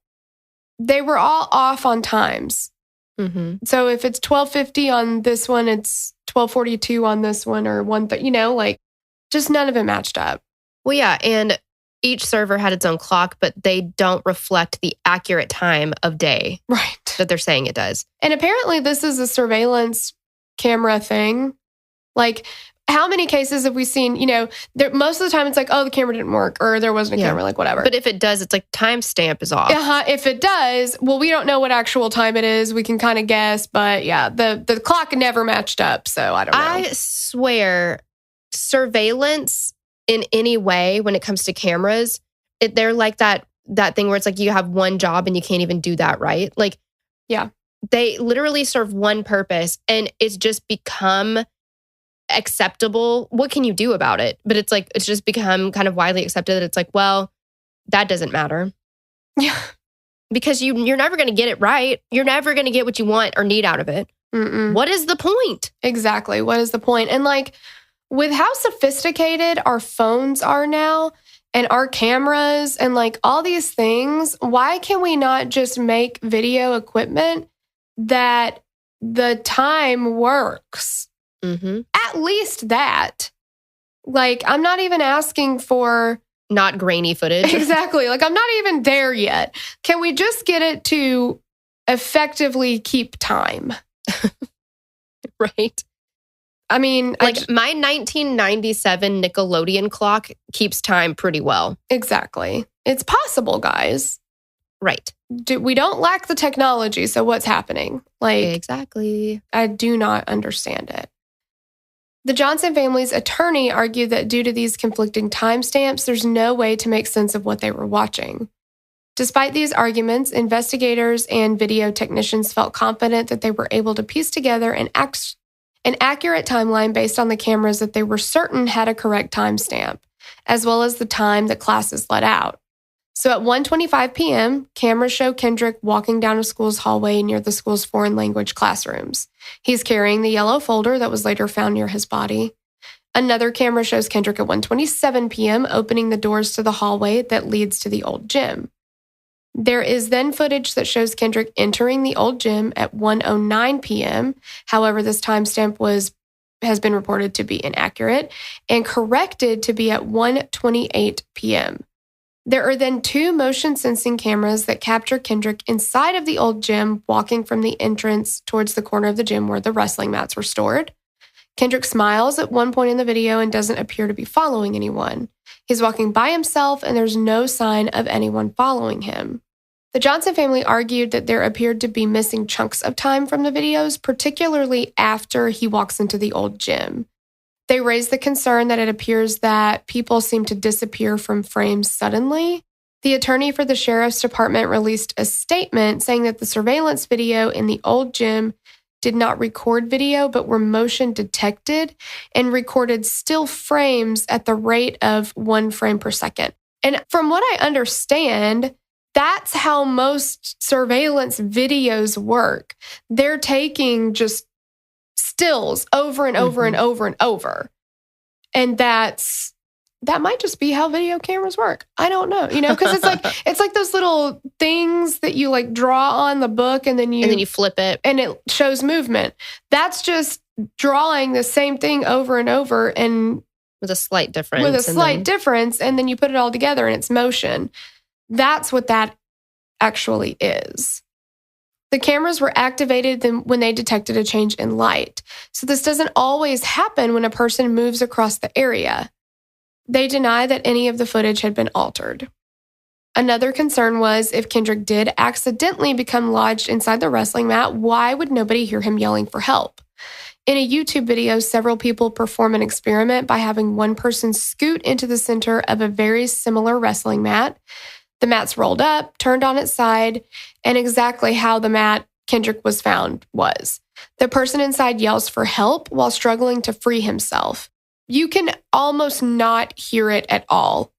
They were all off on times. Mm-hmm. So if it's 12:50 on this one, it's 12:42 on this one, or 1:30, just none of it matched up. Well, yeah, and each server had its own clock, but they don't reflect the accurate time of day that they're saying it does. And apparently this is a surveillance camera thing. Like, how many cases have we seen, most of the time it's like, oh, the camera didn't work, or there wasn't a camera, whatever. But if it does, it's like timestamp is off. If it does, well, we don't know what actual time it is. We can kind of guess, but yeah, the clock never matched up, so I don't know. I swear, surveillance in any way when it comes to cameras, they're like that thing where it's like you have one job and you can't even do that right. Like, yeah, they literally serve one purpose, and it's just become acceptable. What can you do about it? But it's like, it's just become kind of widely accepted that it's like, well, that doesn't matter. Yeah. Because you're never going to get it right. You're never going to get what you want or need out of it. Mm-mm. What is the point? Exactly. What is the point? And with how sophisticated our phones are now and our cameras and all these things, why can we not just make video equipment that the time works? Mm-hmm. At least that. I'm not even asking for... Not grainy footage. Exactly. I'm not even there yet. Can we just get it to effectively keep time? Right. I mean... my 1997 Nickelodeon clock keeps time pretty well. Exactly. It's possible, guys. Right. We don't lack the technology, so what's happening? Exactly. I do not understand it. The Johnson family's attorney argued that due to these conflicting timestamps, there's no way to make sense of what they were watching. Despite these arguments, investigators and video technicians felt confident that they were able to piece together an accurate timeline based on the cameras that they were certain had a correct timestamp, as well as the time that classes let out. So at 1:25 p.m., cameras show Kendrick walking down a school's hallway near the school's foreign language classrooms. He's carrying the yellow folder that was later found near his body. Another camera shows Kendrick at 1:27 p.m. opening the doors to the hallway that leads to the old gym. There is then footage that shows Kendrick entering the old gym at 1:09 p.m. However, this timestamp was has been reported to be inaccurate and corrected to be at 1:28 p.m. There are then 2 motion sensing cameras that capture Kendrick inside of the old gym, walking from the entrance towards the corner of the gym where the wrestling mats were stored. Kendrick smiles at one point in the video and doesn't appear to be following anyone. He's walking by himself, and there's no sign of anyone following him. The Johnson family argued that there appeared to be missing chunks of time from the videos, particularly after he walks into the old gym. They raised the concern that it appears that people seem to disappear from frames suddenly. The attorney for the sheriff's department released a statement saying that the surveillance video in the old gym did not record video, but were motion detected and recorded still frames at the rate of 1 frame per second. And from what I understand, that's how most surveillance videos work. They're taking just stills over and over and over and over. And that might just be how video cameras work. I don't know, because it's like those little things that you like draw on the book and then you flip it and it shows movement. That's just drawing the same thing over and over and with a slight difference. And then you put it all together and it's motion. That's what that actually is. The cameras were activated when they detected a change in light. So this doesn't always happen when a person moves across the area. They deny that any of the footage had been altered. Another concern was if Kendrick did accidentally become lodged inside the wrestling mat, why would nobody hear him yelling for help? In a YouTube video, several people perform an experiment by having one person scoot into the center of a very similar wrestling mat. The mat's rolled up, turned on its side, and exactly how the mat Kendrick was found was. The person inside yells for help while struggling to free himself. You can almost not hear it at all.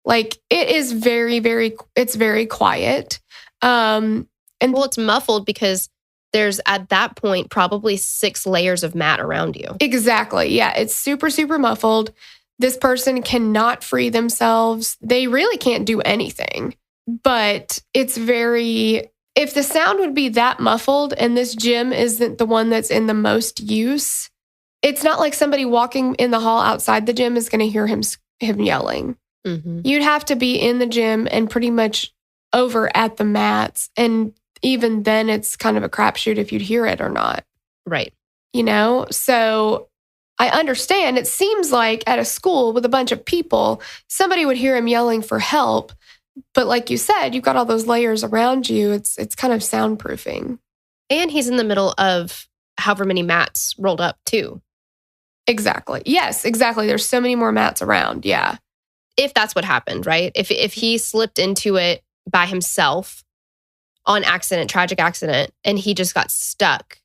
Like, it is very, it's very quiet. It's muffled because there's, at that point, probably 6 layers of mat around you. Exactly. Yeah, it's super, super muffled. This person cannot free themselves. They really can't do anything. But it's if the sound would be that muffled and this gym isn't the one that's in the most use, it's not like somebody walking in the hall outside the gym is going to hear him yelling. Mm-hmm. You'd have to be in the gym and pretty much over at the mats. And even then, it's kind of a crapshoot if you'd hear it or not. Right. So I understand. It seems like at a school with a bunch of people, somebody would hear him yelling for help. But like you said, you've got all those layers around you. It's kind of soundproofing. And he's in the middle of however many mats rolled up too. Exactly. Yes, exactly. There's so many more mats around. Yeah. If that's what happened, right? If he slipped into it by himself on accident, tragic accident, and he just got stuck,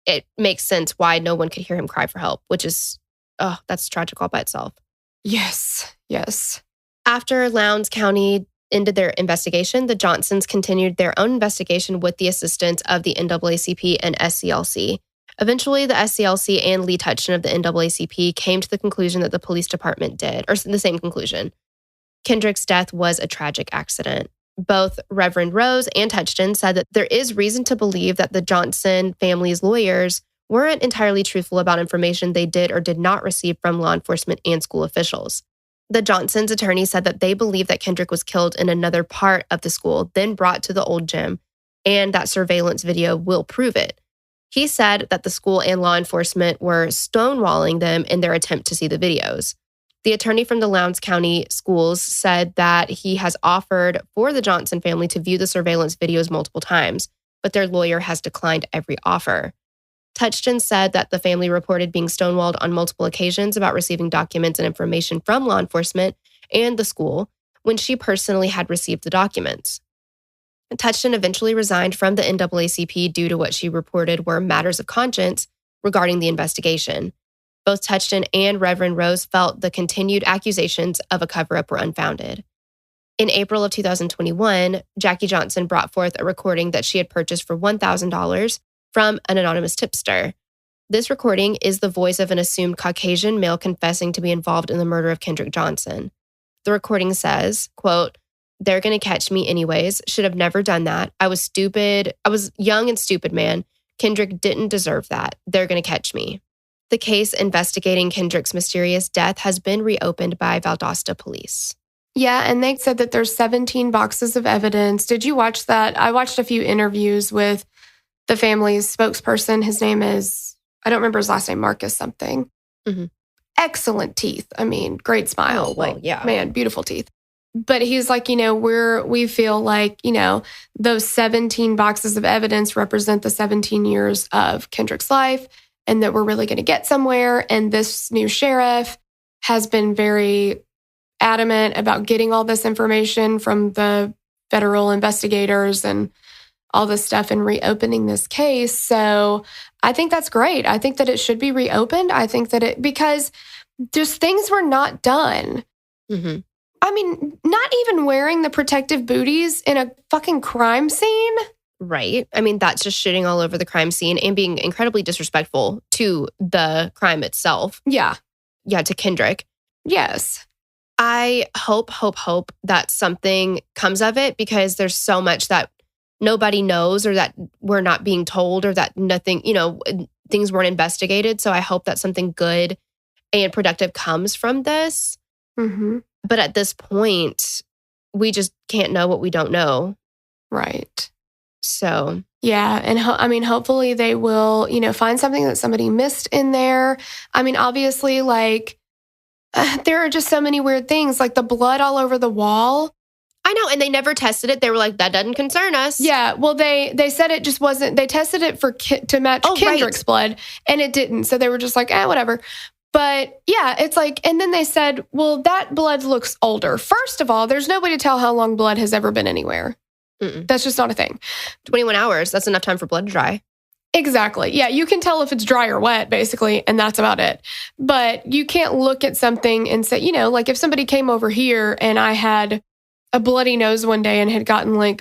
it makes sense why no one could hear him cry for help, which is, that's tragic all by itself. Yes. After Lowndes County ended their investigation, the Johnsons continued their own investigation with the assistance of the NAACP and SCLC. Eventually, the SCLC and Lee Touchton of the NAACP came to the conclusion that the police department did, or the same conclusion. Kendrick's death was a tragic accident. Both Reverend Rose and Touchton said that there is reason to believe that the Johnson family's lawyers weren't entirely truthful about information they did or did not receive from law enforcement and school officials. The Johnsons' attorney said that they believe that Kendrick was killed in another part of the school, then brought to the old gym, and that surveillance video will prove it. He said that the school and law enforcement were stonewalling them in their attempt to see the videos. The attorney from the Lowndes County schools said that he has offered for the Johnson family to view the surveillance videos multiple times, but their lawyer has declined every offer. Touchton said that the family reported being stonewalled on multiple occasions about receiving documents and information from law enforcement and the school when she personally had received the documents. Touchton eventually resigned from the NAACP due to what she reported were matters of conscience regarding the investigation. Both Touchton and Reverend Rose felt the continued accusations of a cover-up were unfounded. In April of 2021, Jackie Johnson brought forth a recording that she had purchased for $1,000 from an anonymous tipster. This recording is the voice of an assumed Caucasian male confessing to be involved in the murder of Kendrick Johnson. The recording says, quote, "They're going to catch me anyways. Should have never done that. I was stupid. I was young and stupid, man. Kendrick didn't deserve that. They're going to catch me." The case investigating Kendrick's mysterious death has been reopened by Valdosta police. Yeah, and they said that there's 17 boxes of evidence. Did you watch that? I watched a few interviews with the family's spokesperson. His name is, I don't remember his last name, Marcus something. Mm-hmm. Excellent teeth. I mean, great smile. Oh, well, yeah. Man, beautiful teeth. But he's like, we feel like, those 17 boxes of evidence represent the 17 years of Kendrick's life, and that we're really going to get somewhere. And this new sheriff has been very adamant about getting all this information from the federal investigators and all this stuff and reopening this case. So I think that's great. I think that it should be reopened. I think that because just things were not done. Mm-hmm. I mean, not even wearing the protective booties in a fucking crime scene. Right. I mean, that's just shitting all over the crime scene and being incredibly disrespectful to the crime itself. Yeah. Yeah, to Kendrick. Yes. I hope that something comes of it, because there's so much that nobody knows, or that we're not being told, or that nothing, things weren't investigated. So I hope that something good and productive comes from this. Mm-hmm. But at this point, we just can't know what we don't know. Right. So, yeah. And hopefully they will, find something that somebody missed in there. I mean, obviously, there are just so many weird things, like the blood all over the wall. I know. And they never tested it. They were like, that doesn't concern us. Yeah. Well, they said it just wasn't, they tested it to match Kendrick's blood, and it didn't. So they were just like, whatever. But yeah, it's like, and then they said, well, that blood looks older. First of all, there's no way to tell how long blood has ever been anywhere. Mm-mm. That's just not a thing. 21 hours. That's enough time for blood to dry. Exactly. Yeah, you can tell if it's dry or wet, basically, and that's about it. But you can't look at something and say, like if somebody came over here and I had a bloody nose one day and had gotten I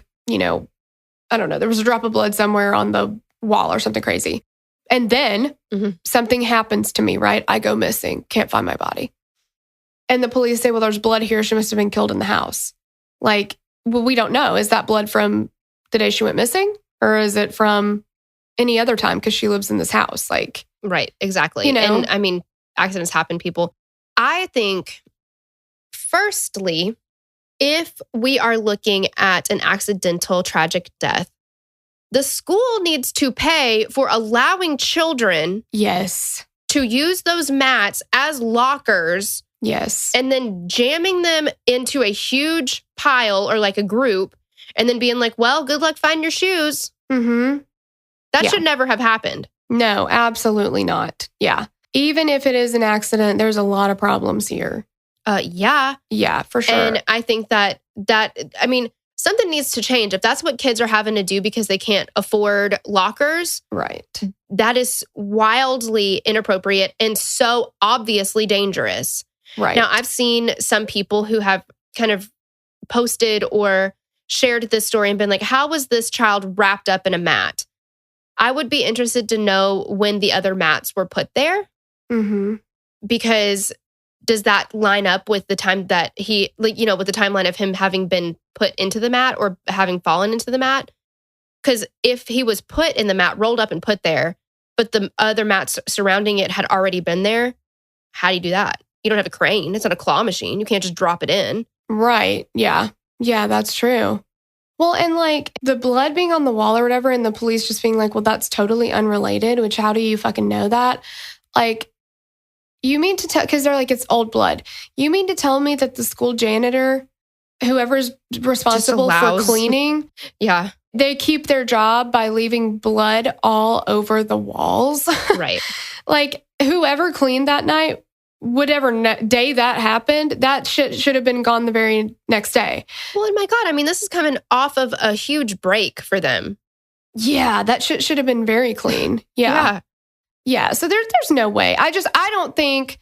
don't know, there was a drop of blood somewhere on the wall or something crazy. And then something happens to me, right? I go missing, can't find my body. And the police say, well, there's blood here. She must have been killed in the house. Well, we don't know. Is that blood from the day she went missing? Or is it from any other time because she lives in this house? Right, exactly. And I mean, accidents happen, people. I think, firstly, if we are looking at an accidental tragic death, the school needs to pay for allowing children to use those mats as lockers. Yes. And then jamming them into a huge pile or like a group, and then being like, well, good luck finding your shoes. Mm-hmm. That should never have happened. No, absolutely not. Yeah. Even if it is an accident, there's a lot of problems here. Yeah. Yeah, for sure. And I think that something needs to change. If that's what kids are having to do because they can't afford lockers, right, that is wildly inappropriate and so obviously dangerous. Right. Now, I've seen some people who have kind of posted or shared this story and been like, how was this child wrapped up in a mat? I would be interested to know when the other mats were put there. Mm-hmm. Because does that line up with the time that with the timeline of him having been put into the mat or having fallen into the mat? Because if he was put in the mat, rolled up and put there, but the other mats surrounding it had already been there, how do you do that? You don't have a crane. It's not a claw machine. You can't just drop it in. Right. Yeah. Yeah, that's true. Well, and the blood being on the wall or whatever, and the police just being like, well, that's totally unrelated, which how do you fucking know that? You mean to tell, because they're like, it's old blood. You mean to tell me that the school janitor, whoever's responsible for cleaning, they keep their job by leaving blood all over the walls? Right. Whoever cleaned that night, whatever day that happened, that shit should have been gone the very next day. Well, and my God, I mean, this is coming off of a huge break for them. Yeah, that shit should have been very clean. Yeah. Yeah, so there's no way. I don't think,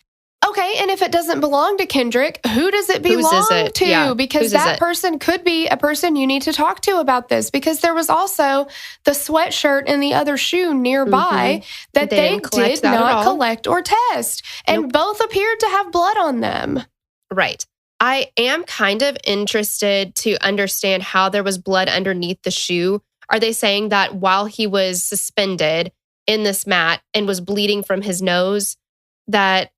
okay, and if it doesn't belong to Kendrick, who does it belong to? Yeah. Because that person could be a person you need to talk to about this, because there was also the sweatshirt and the other shoe nearby that they did not collect or test. And both appeared to have blood on them. Right. I am kind of interested to understand how there was blood underneath the shoe. Are they saying that while he was suspended, in this mat and was bleeding from his nose, that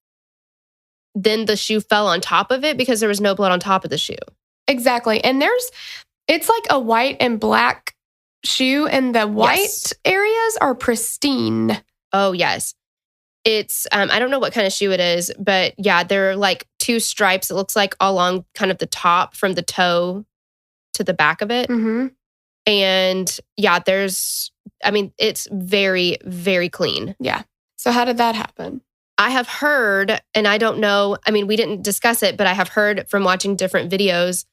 then the shoe fell on top of it because there was no blood on top of the shoe. Exactly. And it's like a white and black shoe, and the white areas are pristine. Oh, yes. It's, I don't know what kind of shoe it is, but yeah, there are like 2 stripes, it looks like, along kind of the top from the toe to the back of it. Mm-hmm. And yeah, it's very, very clean. Yeah. So how did that happen? I have heard, and I don't know, I mean, we didn't discuss it, but I have heard from watching different videos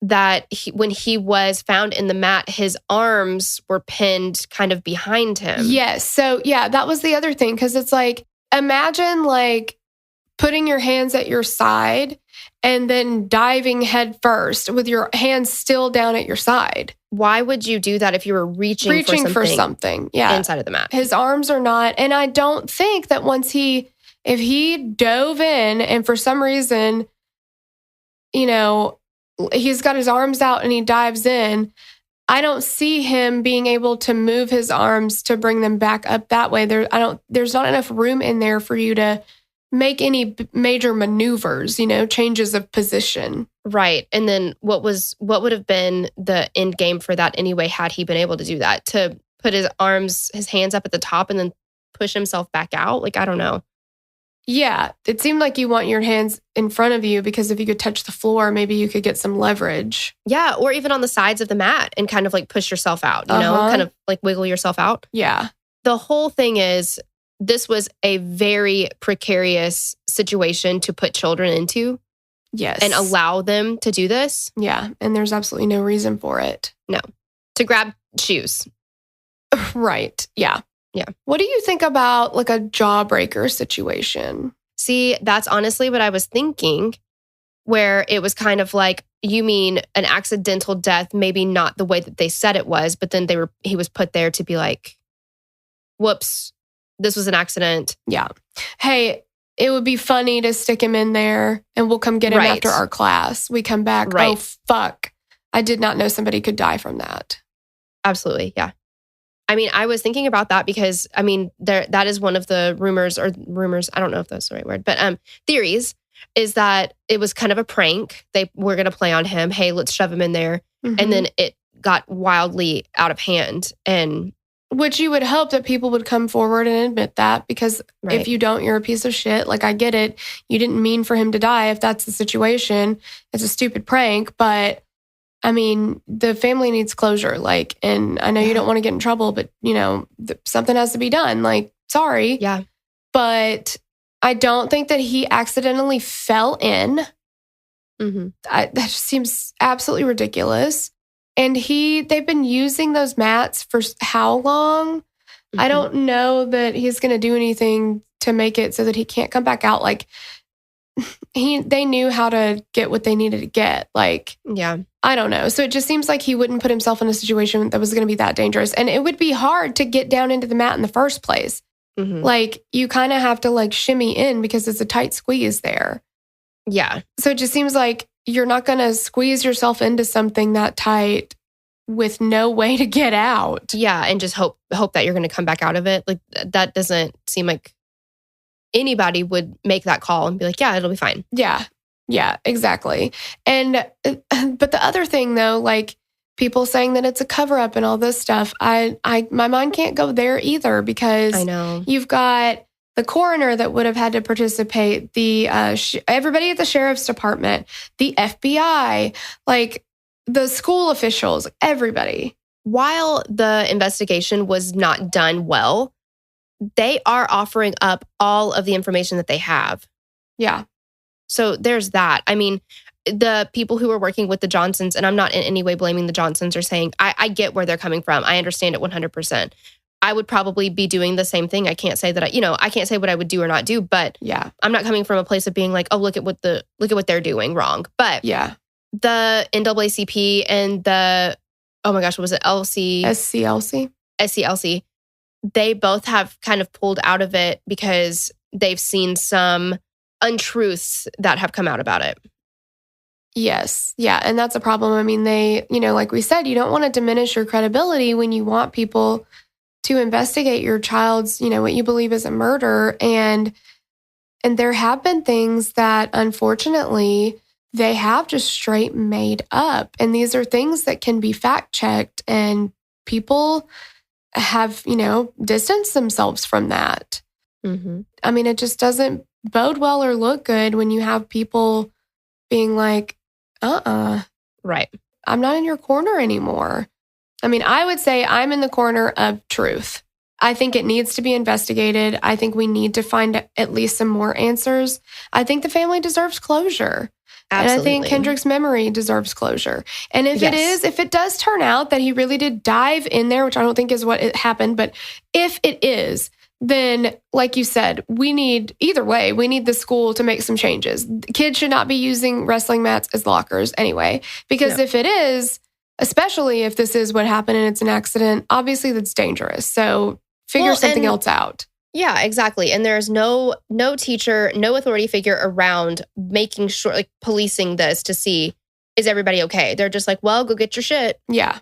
that when he was found in the mat, his arms were pinned kind of behind him. Yes. So yeah, that was the other thing. Because it's like, imagine like putting your hands at your side and then diving head first with your hands still down at your side. Why would you do that if you were reaching for something? Yeah, inside of the mat. His arms are not. And I don't think that if he dove in and for some reason, he's got his arms out and he dives in, I don't see him being able to move his arms to bring them back up that way. There's not enough room in there for you to make any major maneuvers, changes of position. Right. And then what would have been the end game for that anyway, had he been able to do that, to put his hands up at the top and then push himself back out? Like, I don't know. Yeah. It seemed like you want your hands in front of you because if you could touch the floor, maybe you could get some leverage. Yeah. Or even on the sides of the mat and kind of like push yourself out, kind of like wiggle yourself out. Yeah. The whole thing is, this was a very precarious situation to put children into. Yes. And allow them to do this. Yeah. And there's absolutely no reason for it. No. To grab shoes. Right. Yeah. Yeah. What do you think about like a jawbreaker situation? See, that's honestly what I was thinking, where it was kind of like, you mean an accidental death, maybe not the way that they said it was, but then he was put there to be like, whoops, this was an accident. Yeah. Hey, it would be funny to stick him in there and we'll come get him after our class. We come back. Right. Oh, fuck. I did not know somebody could die from that. Absolutely. Yeah. I mean, I was thinking about that because, I mean, that is one of the rumors, I don't know if that's the right word, but theories, is that it was kind of a prank. They were going to play on him. Hey, let's shove him in there. Mm-hmm. And then it got wildly out of hand. And which you would hope that people would come forward and admit that, because if you don't, you're a piece of shit. Like, I get it. You didn't mean for him to die. If that's the situation, it's a stupid prank. But I mean, the family needs closure. Like, and I know you don't want to get in trouble, but something has to be done. Like, sorry. Yeah. But I don't think that he accidentally fell in. Mm-hmm. That just seems absolutely ridiculous. And they've been using those mats for how long? Mm-hmm. I don't know that he's going to do anything to make it so that he can't come back out. Like, they knew how to get what they needed to get. Like, yeah, I don't know. So it just seems like he wouldn't put himself in a situation that was going to be that dangerous. And it would be hard to get down into the mat in the first place. Mm-hmm. Like, you kind of have to like shimmy in because it's a tight squeeze there. Yeah. So it just seems like you're not going to squeeze yourself into something that tight with no way to get out. Yeah. And just hope that you're going to come back out of it. Like, that doesn't seem like anybody would make that call and be like, yeah, it'll be fine. Yeah. Yeah, exactly. And, but the other thing though, like people saying that it's a cover up and all this stuff, my mind can't go there either, because I know you've got the coroner that would have had to participate, the everybody at the sheriff's department, the FBI, like the school officials, everybody. While the investigation was not done well, they are offering up all of the information that they have. Yeah. So there's that. I mean, the people who are working with the Johnsons, and I'm not in any way blaming the Johnsons or saying, I get where they're coming from. I understand it 100%. I would probably be doing the same thing. I can't say that I can't say what I would do or not do, but yeah, I'm not coming from a place of being like, oh, look at what they're doing wrong. But yeah, the NAACP and the, oh my gosh, what was it? SCLC. They both have kind of pulled out of it because they've seen some untruths that have come out about it. Yes. Yeah. And that's a problem. I mean, they, like we said, you don't want to diminish your credibility when you want people to investigate your child's, what you believe is a murder. And there have been things that unfortunately they have just straight made up. And these are things that can be fact checked, and people have, distanced themselves from that. Mm-hmm. I mean, it just doesn't bode well or look good when you have people being like, right. I'm not in your corner anymore. I mean, I would say I'm in the corner of truth. I think it needs to be investigated. I think we need to find at least some more answers. I think the family deserves closure. Absolutely. And I think Kendrick's memory deserves closure. And if it does turn out that he really did dive in there, which I don't think is what it happened, but if it is, then like you said, we need the school to make some changes. Kids should not be using wrestling mats as lockers anyway, because if it is, especially if this is what happened and it's an accident, obviously that's dangerous. So figure something else out. Yeah, exactly. And there's no teacher, no authority figure around making sure, like policing this to see, is everybody okay? They're just like, well, go get your shit. Yeah.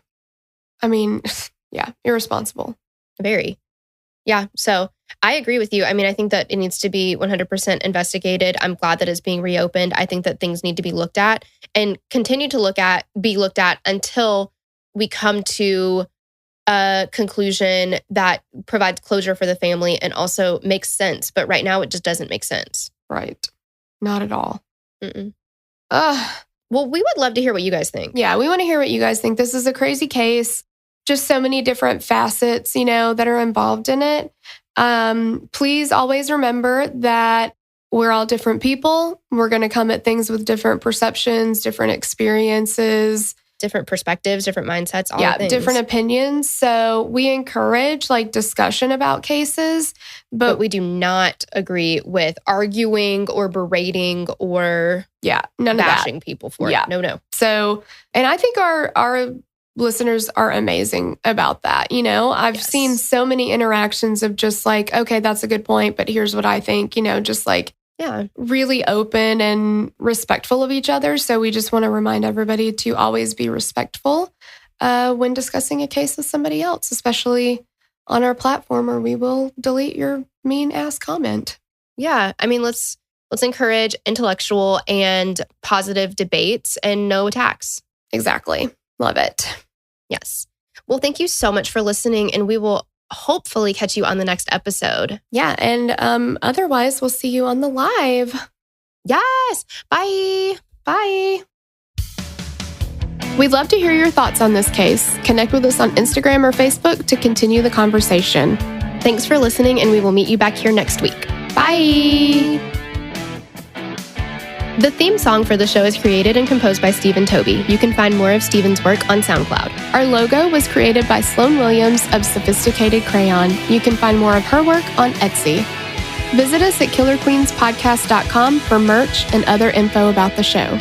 I mean, yeah, irresponsible. Very. Yeah. So I agree with you. I mean, I think that it needs to be 100% investigated. I'm glad that it's being reopened. I think that things need to be looked at and continue to be looked at until we come to a conclusion that provides closure for the family and also makes sense. But right now, it just doesn't make sense. Right. Not at all. Mm-mm. Well, we would love to hear what you guys think. Yeah, we want to hear what you guys think. This is a crazy case. Just so many different facets, that are involved in it. Please always remember that we're all different people. We're going to come at things with different perceptions, different experiences, different perspectives, different mindsets, all things. Different opinions. So we encourage discussion about cases, but we do not agree with arguing or berating or none bashing of that. People for it. No. So, and I think our listeners are amazing about that. I've seen so many interactions of just okay, that's a good point, but here's what I think, just really open and respectful of each other. So we just want to remind everybody to always be respectful when discussing a case with somebody else, especially on our platform, or we will delete your mean ass comment. Yeah. I mean, let's encourage intellectual and positive debates and no attacks. Exactly. Love it. Yes. Well, thank you so much for listening, and we will hopefully catch you on the next episode. Yeah. And otherwise, we'll see you on the live. Yes. Bye. Bye. We'd love to hear your thoughts on this case. Connect with us on Instagram or Facebook to continue the conversation. Thanks for listening, and we will meet you back here next week. Bye. The theme song for the show is created and composed by Stephen Toby. You can find more of Stephen's work on SoundCloud. Our logo was created by Sloan Williams of Sophisticated Crayon. You can find more of her work on Etsy. Visit us at killerqueenspodcast.com for merch and other info about the show.